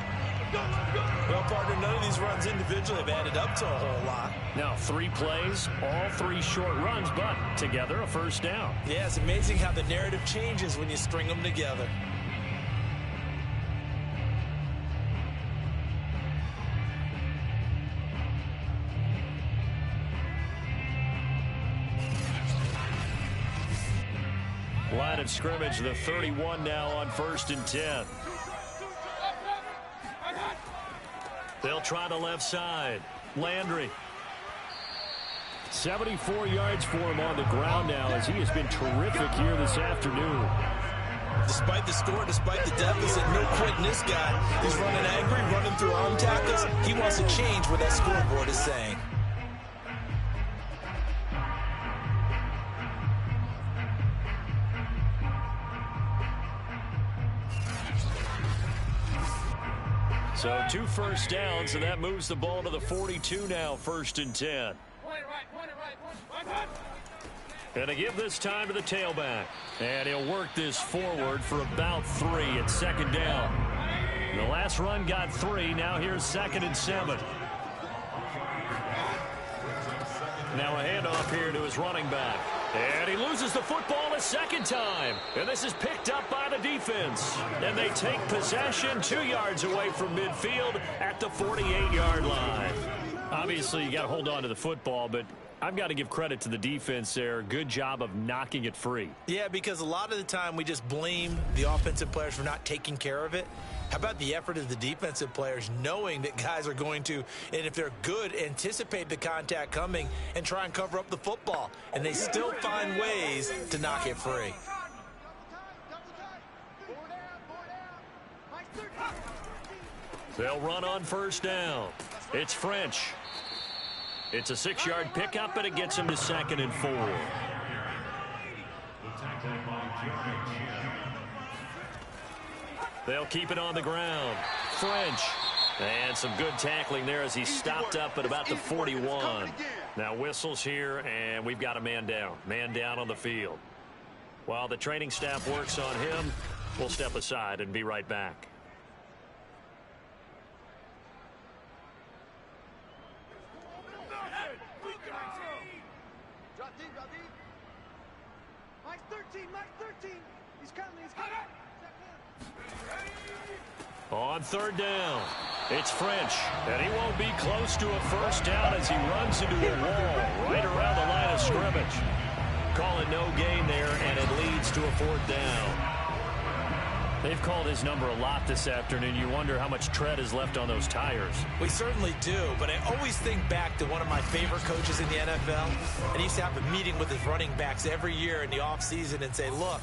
Well, partner, none of these runs individually have added up to a whole lot. Now, 3 plays, all 3 short runs, but together a first down. Yeah, it's amazing how the narrative changes when you string them together. Line of scrimmage, the 31 now on 1st and 10. They'll try the left side. Landry. 74 yards for him on the ground now as he has been terrific here this afternoon. Despite the score, despite the deficit, no quitting this guy. He's running angry, running through arm tackles. He wants to change what that scoreboard is saying. So 2 first downs, and that moves the ball to the 42 now, 1st and 10. And they give this time to the tailback. And he'll work this forward for about 3 at second down. The last run got 3. Now here's 2nd and 7. Now a handoff here to his running back. And he loses the football a second time. And this is picked up by the defense. And they take possession 2 yards away from midfield at the 48-yard line. Obviously, you got to hold on to the football, but I've got to give credit to the defense there. Good job of knocking it free. Yeah, because a lot of the time we just blame the offensive players for not taking care of it. How about the effort of the defensive players knowing that guys are going to, and if they're good, anticipate the contact coming and try and cover up the football. And they still find ways to knock it free. They'll run on first down. It's French. It's a 6-yard pickup, and it gets him to 2nd and 4. They'll keep it on the ground. French. And some good tackling there as he stopped up at about the 41. Now whistles here, and we've got a man down. Man down on the field. While the training staff works on him, we'll step aside and be right back. Mike 13. He's coming. On third down, it's French, and he won't be close to a first down as he runs into a wall right around the line of scrimmage. Call it no gain there, and it leads to a 4th down. They've called his number a lot this afternoon. You wonder how much tread is left on those tires. We certainly do, but I always think back to one of my favorite coaches in the NFL, and he used to have a meeting with his running backs every year in the offseason and say, look,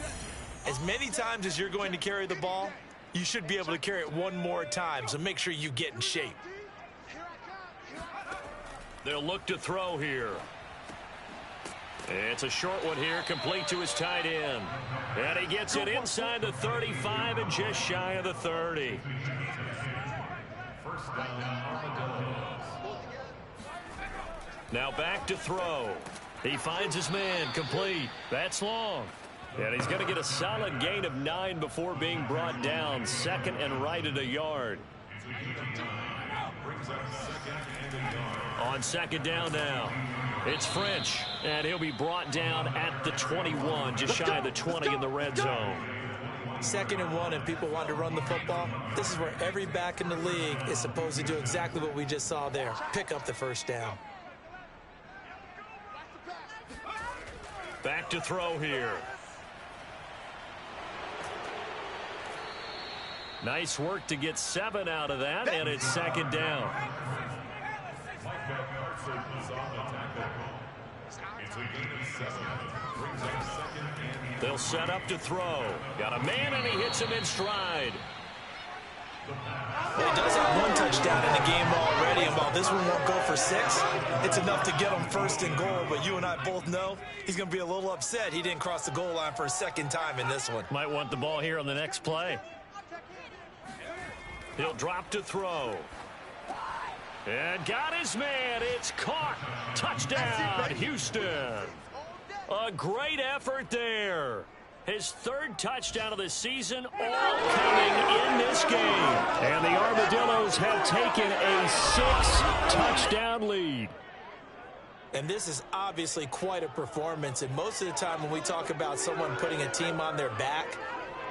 as many times as you're going to carry the ball, you should be able to carry it one more time, so make sure you get in shape. They'll look to throw here. It's a short one here, complete to his tight end. And he gets it inside the 35 and just shy of the 30. Now back to throw. He finds his man, complete. That's long. And he's going to get a solid gain of 9 before being brought down. 2nd and right at a yard. On 2nd down now, it's French. And he'll be brought down at the 21, just shy of the 20 in the red zone. 2nd and 1, and people want to run the football. This is where every back in the league is supposed to do exactly what we just saw there. Pick up the first down. Back to throw here. Nice work to get 7 out of that, and it's 2nd down. They'll set up to throw. Got a man, and he hits him in stride. Well, he does have 1 touchdown in the game already, and while this one won't go for 6, it's enough to get him 1st and goal. But you and I both know he's going to be a little upset he didn't cross the goal line for a 2nd time in this one. Might want the ball here on the next play. He'll drop to throw. And got his man. It's caught. Touchdown, Houston. A great effort there. His 3rd touchdown of the season, all coming in this game. And the Armadillos have taken a 6-touchdown lead. And this is obviously quite a performance. And most of the time when we talk about someone putting a team on their back,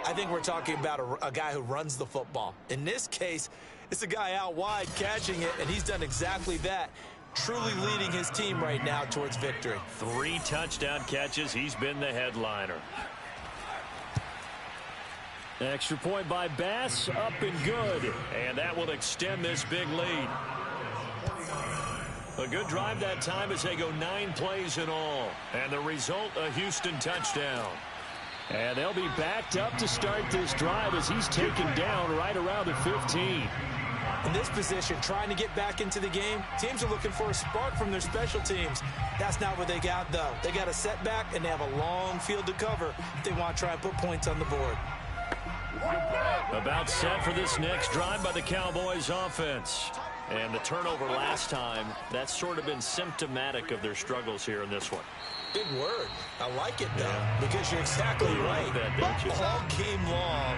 I think we're talking about a guy who runs the football. In this case, it's a guy out wide catching it, and he's done exactly that. Truly leading his team right now towards victory. 3 touchdown catches. He's been the headliner. Extra point by Bass, up and good. And that will extend this big lead. A good drive that time as they go 9 plays in all. And the result, a Houston touchdown. And they'll be backed up to start this drive as he's taken down right around the 15. In this position, trying to get back into the game, teams are looking for a spark from their special teams. That's not what they got, though. They got a setback, and they have a long field to cover if they want to try and put points on the board. About set for this next drive by the Cowboys offense. And the turnover last time, that's sort of been symptomatic of their struggles here in this one. Big word. I like it, though, because you're exactly right. All game long,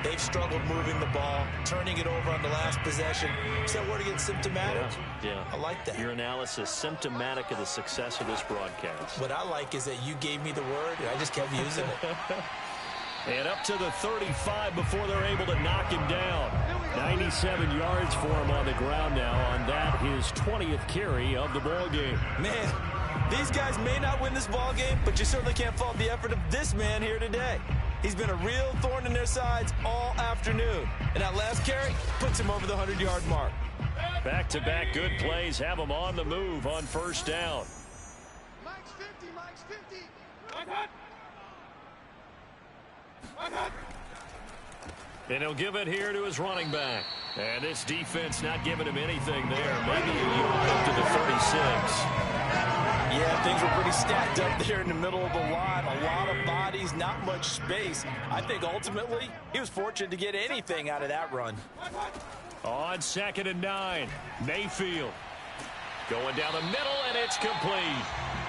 they've struggled moving the ball, turning it over on the last possession. Is that word again, symptomatic? Yeah. I like that. Your analysis, symptomatic of the success of this broadcast. What I like is that you gave me the word, and I just kept using it. And up to the 35 before they're able to knock him down. 97 yards for him on the ground now on that, his 20th carry of the ball game. Man, these guys may not win this ball game, but you certainly can't fault the effort of this man here today. He's been a real thorn in their sides all afternoon. And that last carry puts him over the 100-yard mark. Back-to-back good plays have him on the move on first down. Mike's 50, Mike's 50. And he'll give it here to his running back. And this defense not giving him anything there. Maybe a yard up to the 36. Yeah, things were pretty stacked up there in the middle of the line. A lot of bodies, not much space. I think ultimately he was fortunate to get anything out of that run. On 2nd and 9, Mayfield. Going down the middle, and it's complete.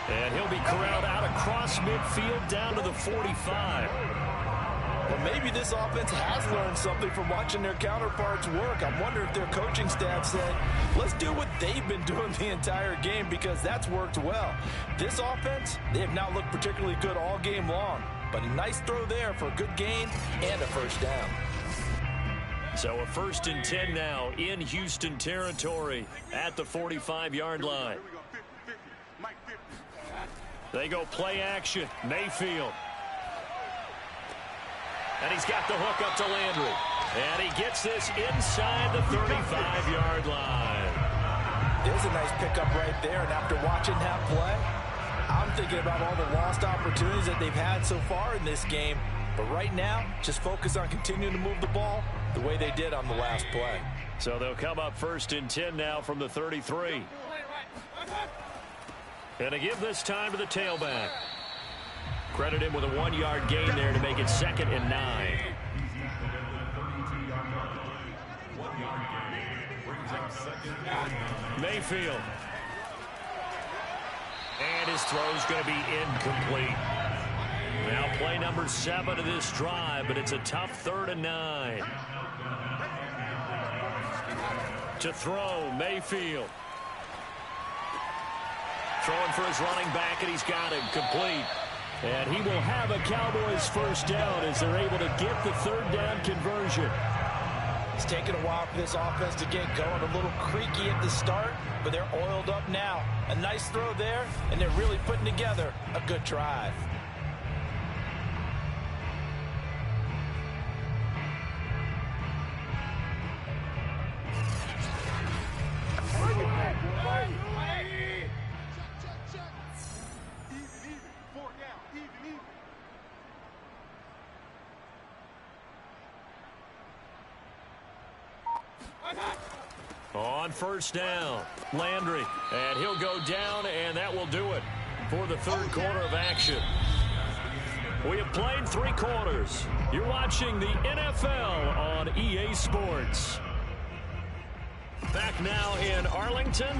And he'll be corralled out across midfield down to the 45. Well, maybe this offense has learned something from watching their counterparts work. I wonder if their coaching staff said, let's do what they've been doing the entire game, because that's worked well. This offense, they have not looked particularly good all game long. But a nice throw there for a good gain and a first down. So a 1st and 10 now in Houston territory at the 45-yard line. They go play action. Mayfield. And he's got the hook up to Landry. And he gets this inside the 35-yard line. There's a nice pickup right there. And after watching that play, I'm thinking about all the lost opportunities that they've had so far in this game. But right now, just focus on continuing to move the ball the way they did on the last play. So they'll come up 1st and 10 now from the 33. And to give this time to the tailback. Credit him with a 1-yard gain there to make it 2nd and 9. Mayfield. And his throw's going to be incomplete. Now play number 7 of this drive, but it's a tough 3rd and 9. To throw, Mayfield. Throwing for his running back, and he's got him complete. And he will have a Cowboys first down as they're able to get the 3rd down conversion. It's taken a while for this offense to get going. A little creaky at the start, but they're oiled up now. A nice throw there, and they're really putting together a good drive. On first down, Landry, and he'll go down, and that will do it for the 3rd quarter of action. We have played 3 quarters. You're watching the NFL on EA Sports. Back now in Arlington,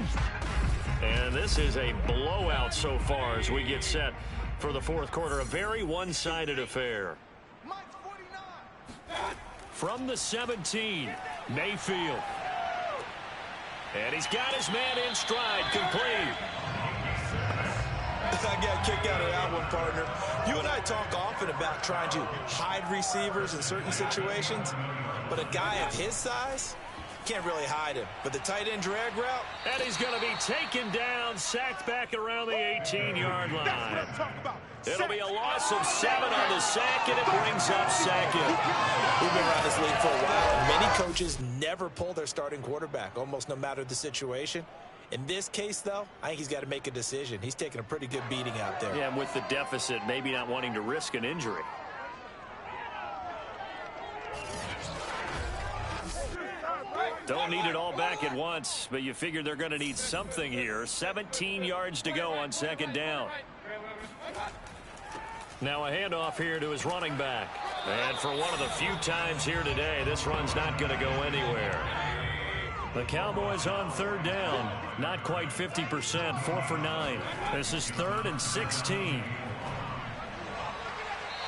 and this is a blowout so far as we get set for the 4th quarter. A very one-sided affair. Mike's 49. From the 17, Mayfield. And he's got his man in stride, complete. I got kicked out of that one, partner. You and I talk often about trying to hide receivers in certain situations, but a guy of his size can't really hide him. But the tight end drag route, and he's going to be taken down, sacked back at around the 18-yard line. It'll be a loss of 7 on the sack, and it brings up 2nd. We've been around this league for a while, and many coaches never pull their starting quarterback, almost no matter the situation. In this case, though, I think he's got to make a decision. He's taking a pretty good beating out there. Yeah, and with the deficit, maybe not wanting to risk an injury. Don't need it all back at once, but you figure they're going to need something here. 17 yards to go on 2nd down. Now a handoff here to his running back. And for one of the few times here today, this run's not going to go anywhere. The Cowboys on third down. Not quite 50%, 4 for 9. This is 3rd and 16.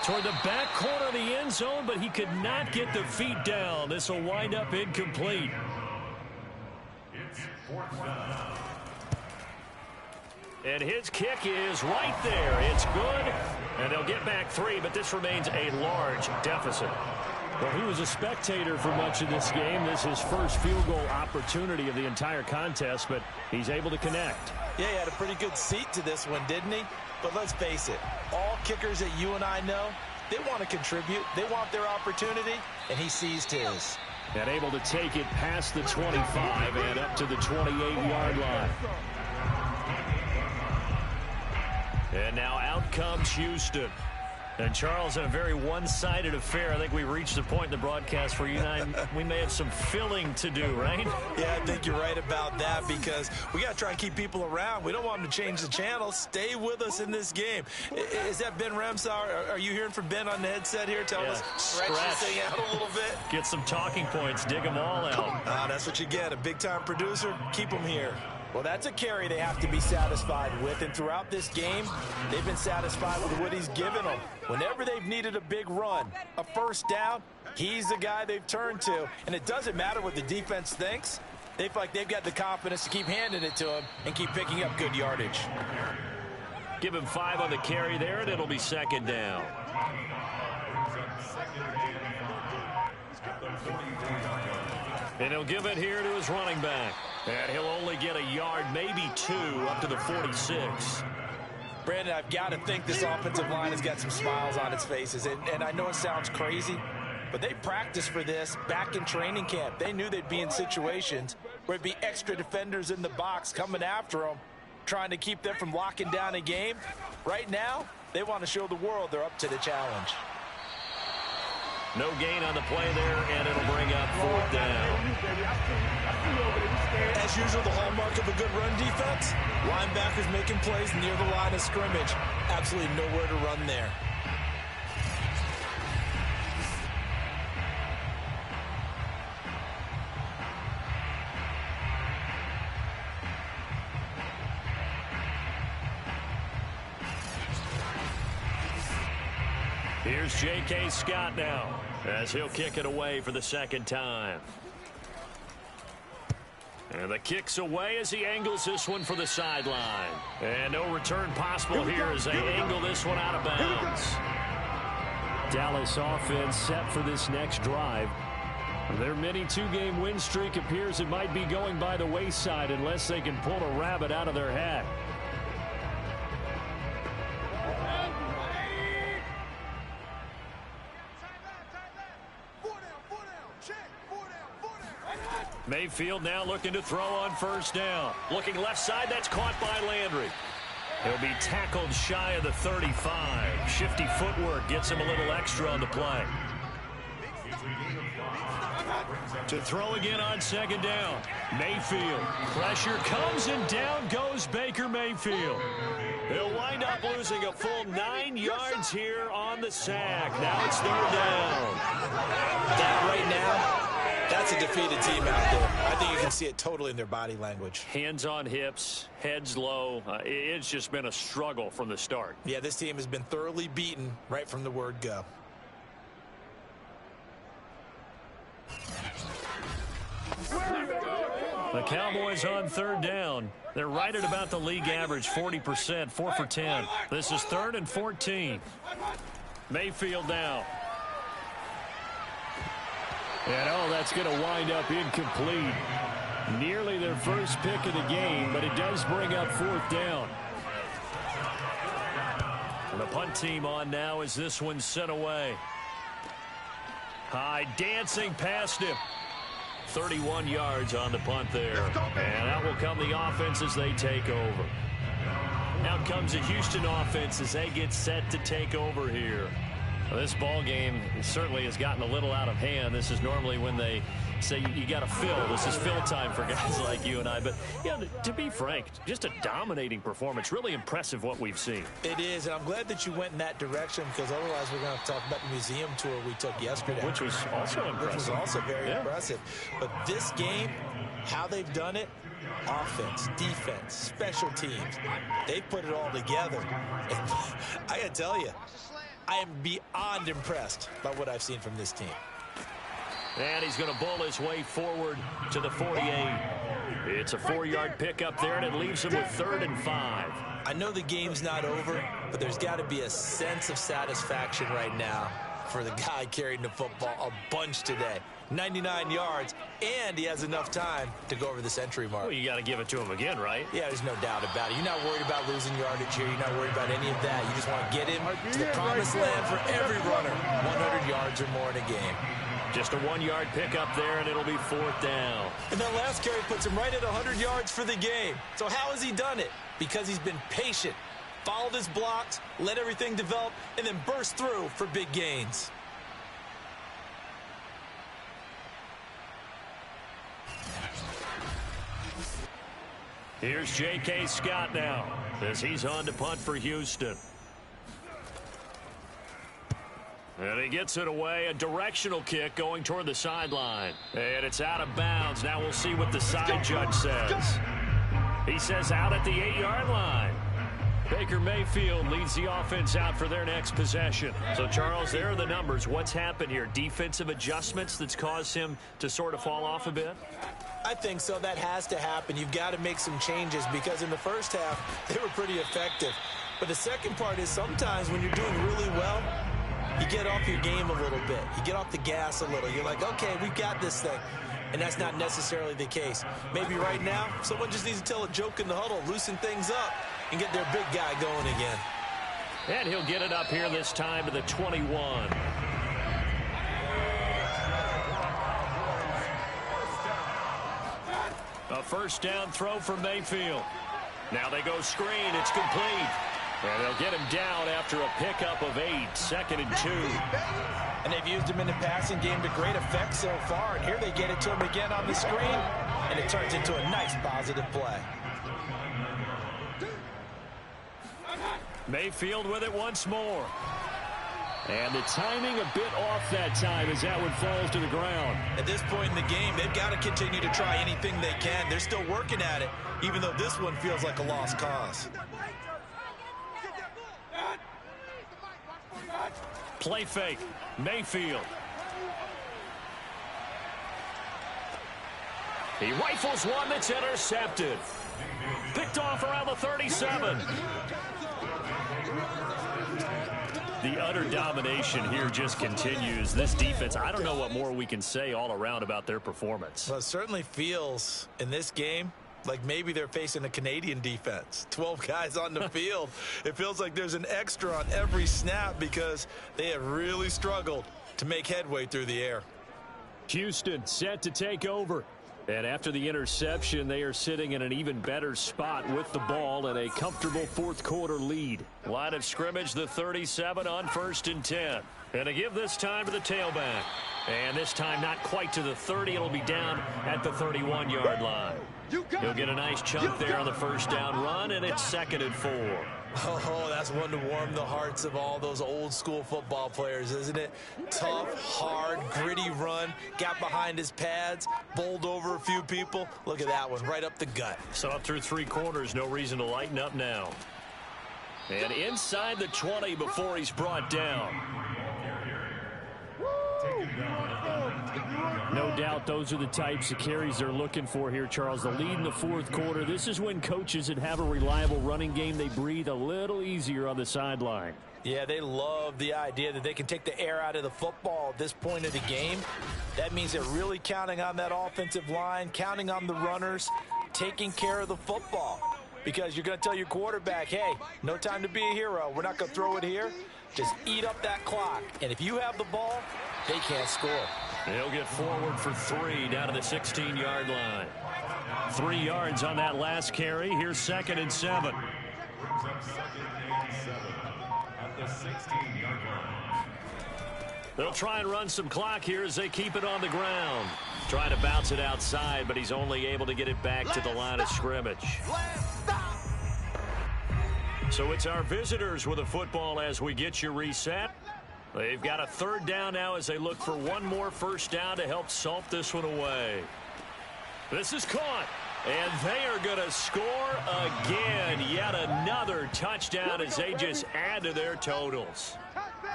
Toward the back corner of the end zone, but he could not get the feet down. This will wind up incomplete. And his kick is right there. It's good, and they'll get back 3, but this remains a large deficit. Well, he was a spectator for much of this game. This is his first field goal opportunity of the entire contest, but he's able to connect. Yeah, he had a pretty good seat to this one, didn't he? But let's face it, all kickers that you and I know, they want to contribute. They want their opportunity, and he seized his. And able to take it past the 25 and up to the 28-yard line. And now out comes Houston. And Charles, in a very one-sided affair, I think we reached the point in the broadcast where you and I, we may have some filling to do, right? Yeah, I think you're right about that because we got to try and keep people around. We don't want them to change the channel. Stay with us in this game. Is that Ben Ramsauer? Are you hearing from Ben on the headset here telling us stretch this thing out a little bit? Get some talking points. Dig them all out. That's what you get. A big-time producer. Keep them here. Well, that's a carry they have to be satisfied with, and throughout this game, they've been satisfied with what he's given them. Whenever they've needed a big run, a first down, he's the guy they've turned to, and it doesn't matter what the defense thinks. They feel like they've got the confidence to keep handing it to him and keep picking up good yardage. Give him 5 on the carry there, and it'll be 2nd down. And he'll give it here to his running back. And he'll only get a yard, maybe 2, up to the 46. Brandon, I've got to think this offensive line has got some smiles on its faces. And I know it sounds crazy, but they practiced for this back in training camp. They knew they'd be in situations where there'd be extra defenders in the box coming after them, trying to keep them from locking down a game. Right now, they want to show the world they're up to the challenge. No gain on the play there, and it'll bring up 4th down. As usual, the hallmark of a good run defense, linebackers making plays near the line of scrimmage. Absolutely nowhere to run there. Here's J.K. Scott now, as he'll kick it away for the 2nd time. And the kick's away as he angles this one for the sideline. And no return possible here as they angle this one out of bounds. Dallas offense set for this next drive. Their mini 2-game win streak appears it might be going by the wayside unless they can pull a rabbit out of their hat. Mayfield now looking to throw on 1st down. Looking left side, that's caught by Landry. He'll be tackled shy of the 35. Shifty footwork gets him a little extra on the play. To throw again on 2nd down. Mayfield. Pressure comes and down goes Baker Mayfield. He'll wind up losing a full 9 yards here on the sack. Now it's 3rd down. That right now, that's a defeated team out there. I think you can see it totally in their body language. Hands on hips, heads low. It's just been a struggle from the start. Yeah, this team has been thoroughly beaten right from the word go. The Cowboys on 3rd down. They're right at about the league average, 40%, 4 for 10. This is 3rd and 14. Mayfield now. And that's going to wind up incomplete. Nearly their first pick of the game, but it does bring up 4th down. And the punt team on now as this one's sent away. High dancing past him. 31 yards on the punt there. And out will come the offense as they take over. Out comes the Houston offense as they get set to take over here. Well, this ball game certainly has gotten a little out of hand. This is normally when they say you got to fill. This is fill time for guys like you and I. But, yeah, to be frank, just a dominating performance. Really impressive what we've seen. It is, and I'm glad that you went in that direction because otherwise we're going to have to talk about the museum tour we took yesterday. Which was also impressive. Which was also very impressive. But this game, How they've done it? Offense, defense, special teams. They've put it all together. And I got to tell you, I am beyond impressed by what I've seen from this team. And he's going to bowl his way forward to the 48. It's a 4-yard pickup there, and it leaves him with 3rd and 5. I know the game's not over, but there's got to be a sense of satisfaction right now for the guy carrying the football a bunch today. 99 yards, and he has enough time to go over the century mark. Well, you got to give it to him again, right? Yeah, there's no doubt about it. You're not worried about losing yardage here. You're not worried about any of that. You just want to get him to the promised land for every runner. 100 yards or more in a game. Just a 1-yard pickup there, and it'll be 4th down. And that last carry puts him right at 100 yards for the game. So how has he done it? Because he's been patient, followed his blocks, let everything develop, and then burst through for big gains. Here's J.K. Scott now as he's on to punt for Houston. And he gets it away, a directional kick going toward the sideline. And it's out of bounds. Now we'll see what the side judge says. He says out at the 8-yard line. Baker Mayfield leads the offense out for their next possession. So, Charles, there are the numbers. What's happened here? Defensive adjustments that's caused him to sort of fall off a bit? I think so. That has to happen. You've got to make some changes because in the first half, they were pretty effective. But the second part is sometimes when you're doing really well, you get off your game a little bit. You get off the gas a little. You're like, okay, we've got this thing. And that's not necessarily the case. Maybe right now, someone just needs to tell a joke in the huddle, loosen things up, and get their big guy going again. And he'll get it up here this time to the 21. A first down throw for Mayfield. Now they go screen. It's complete. And they'll get him down after a pickup of 8, 2nd and 2. And they've used him in the passing game to great effect so far. And here they get it to him again on the screen. And it turns into a nice positive play. Mayfield with it once more. And the timing a bit off that time as that one falls to the ground. At this point in the game, they've got to continue to try anything they can. They're still working at it, even though this one feels like a lost cause. Play fake. Mayfield. He rifles one that's intercepted. Picked off around the 37. The utter domination here just continues. This defense, I don't know what more we can say all around about their performance. Well, it certainly feels in this game like maybe they're facing a Canadian defense. 12 guys on the field. It feels like there's an extra on every snap because they have really struggled to make headway through the air. Houston set to take over. And after the interception, they are sitting in an even better spot with the ball and a comfortable fourth-quarter lead. Line of scrimmage, the 37 on 1st and 10. And to give this time to the tailback. And this time not quite to the 30. It'll be down at the 31-yard line. He'll get a nice chunk there on the first down run, and it's 2nd and 4. Oh, that's one to warm the hearts of all those old-school football players, isn't it? Tough, hard, gritty run. Got behind his pads, bowled over a few people. Look at that one, right up the gut. So up through 3 quarters, no reason to lighten up now. And inside the 20 before he's brought down. No doubt those are the types of carries they're looking for here, Charles. The lead in the fourth quarter. This is when coaches that have a reliable running game, they breathe a little easier on the sideline. Yeah, they love the idea that they can take the air out of the football at this point of the game. That means they're really counting on that offensive line, counting on the runners, taking care of the football. Because you're going to tell your quarterback, hey, no time to be a hero. We're not going to throw it here. Just eat up that clock. And if you have the ball, they can't score. He'll get forward for 3 down to the 16-yard line. 3 yards on that last carry. Here's 2nd and 7. They'll try and run some clock here as they keep it on the ground. Trying to bounce it outside, but he's only able to get it back to the line of scrimmage. So it's our visitors with a football as we get you reset. They've got a 3rd down now as they look for one more first down to help salt this one away. This is caught. And they are going to score again. Yet another touchdown as they just add to their totals.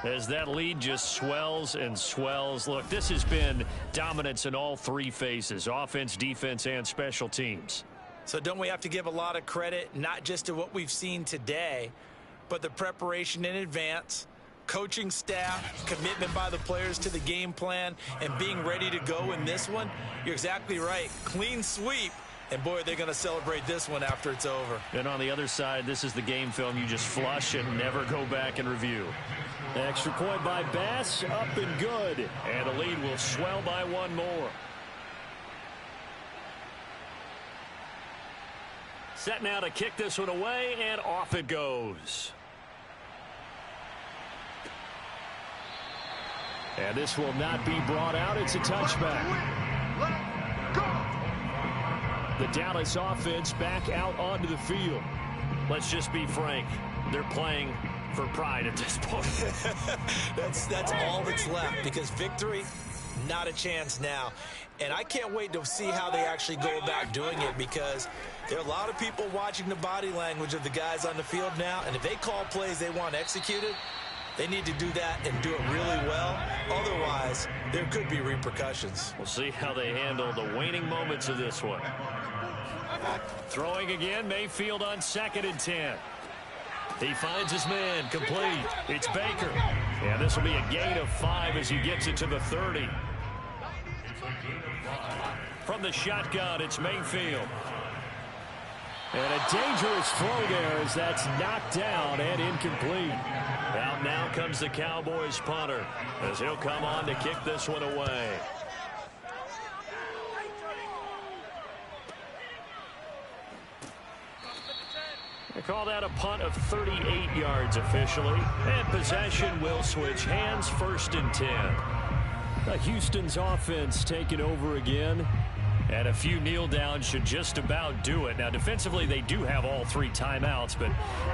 As that lead just swells and swells. Look, this has been dominance in all three phases. Offense, defense, and special teams. So don't we have to give a lot of credit, not just to what we've seen today, but the preparation in advance, coaching staff, commitment by the players to the game plan, and being ready to go in this one? You're exactly right. Clean sweep. And, boy, they're going to celebrate this one after it's over. And on the other side, this is the game film you just flush and never go back and review. Extra point by Bass, up and good. And the lead will swell by one more. Set now to kick this one away, and off it goes. And this will not be brought out. It's a touchback. The Dallas offense back out onto the field. Let's just be frank. They're playing for pride at this point. That's all that's left, because victory, not a chance now. And I can't wait to see how they actually go about doing it, because there are a lot of people watching the body language of the guys on the field now, and if they call plays they want executed, they need to do that and do it really well. Otherwise, there could be repercussions. We'll see how they handle the waning moments of this one. Throwing again, Mayfield on 2nd and 10. He finds his man, complete. It's Baker. And this will be a gain of 5 as he gets it to the 30. From the shotgun, it's Mayfield. And a dangerous throw there as that's knocked down and incomplete. Out now comes the Cowboys punter as he'll come on to kick this one away. They call that a punt of 38 yards officially. And possession will switch hands, 1st and 10. Houston's offense taking over again. And a few kneel downs should just about do it. Now, defensively, they do have all 3 timeouts, but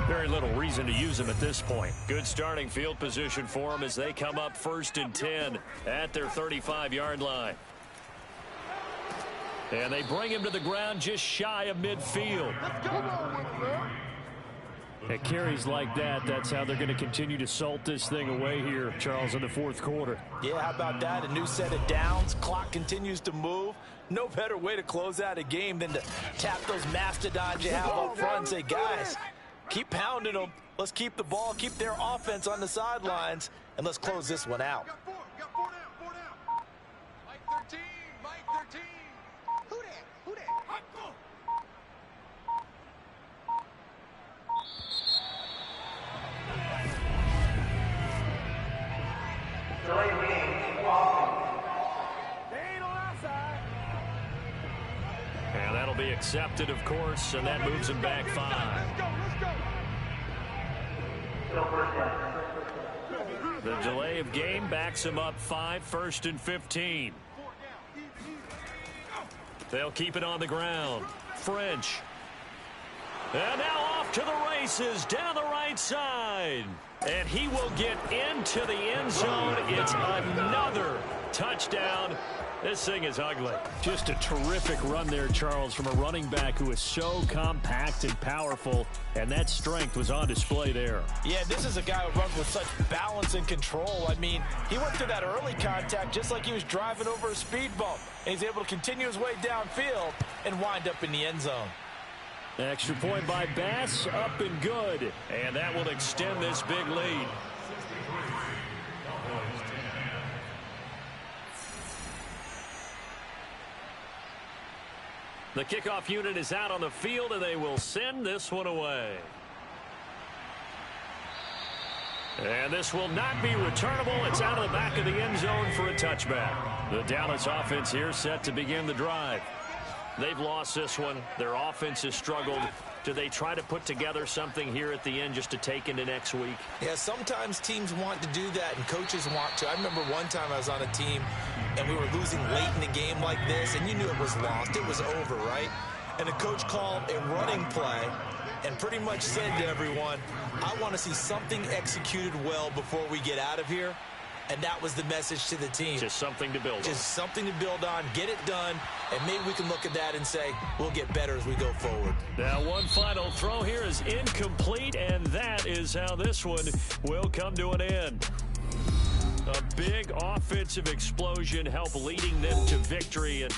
very little reason to use them at this point. Good starting field position for them as they come up 1st and 10 at their 35-yard line. And they bring him to the ground just shy of midfield. At carries like that, that's how they're going to continue to salt this thing away here, Charles, in the 4th quarter. Yeah, how about that? A new set of downs. Clock continues to move. No better way to close out a game than to tap those mastodons you have up front and say, guys, keep pounding them. Let's keep the ball, keep their offense on the sidelines, and let's close this one out. Got 4 down. Mike 13, Mike 13. Who that? Who that? And that'll be accepted, of course, and that moves him back 5. The delay of game backs him up 5, 1st and 15. They'll keep it on the ground. French. And now off to the races down the right side. And he will get into the end zone. It's another touchdown. This thing is ugly. Just a terrific run there, Charles, from a running back who is so compact and powerful, and that strength was on display there. Yeah, this is a guy who runs with such balance and control. I mean, he went through that early contact just like he was driving over a speed bump. And he's able to continue his way downfield and wind up in the end zone. Extra point by Bass, up and good. And that will extend this big lead. The kickoff unit is out on the field, and they will send this one away. And this will not be returnable. It's out of the back of the end zone for a touchback. The Dallas offense here set to begin the drive. They've lost this one. Their offense has struggled. Do they try to put together something here at the end just to take into next week? Yeah, sometimes teams want to do that and coaches want to. I remember one time I was on a team and we were losing late in the game like this, and you knew it was lost. It was over, right? And the coach called a running play and pretty much said to everyone, I want to see something executed well before we get out of here. and that was the message to the team. Just something to build on. Just something to build on, get it done, and maybe we can look at that and say, we'll get better as we go forward. Now, one final throw here is incomplete, and that is how this one will come to an end. A big offensive explosion helped leading them to victory. And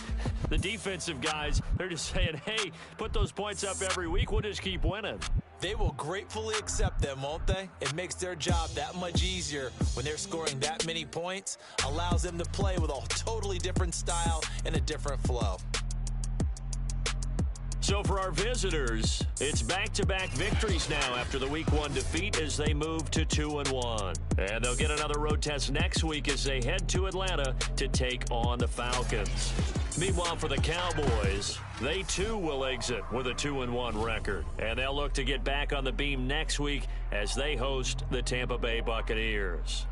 the defensive guys, they're just saying, hey, put those points up every week. We'll just keep winning. They will gratefully accept them, won't they? It makes their job that much easier when they're scoring that many points. Allows them to play with a totally different style and a different flow. So for our visitors, it's back-to-back victories now after the Week 1 defeat as they move to 2-1. And they'll get another road test next week as they head to Atlanta to take on the Falcons. Meanwhile, for the Cowboys, they too will exit with a 2-1 record. And they'll look to get back on the beam next week as they host the Tampa Bay Buccaneers.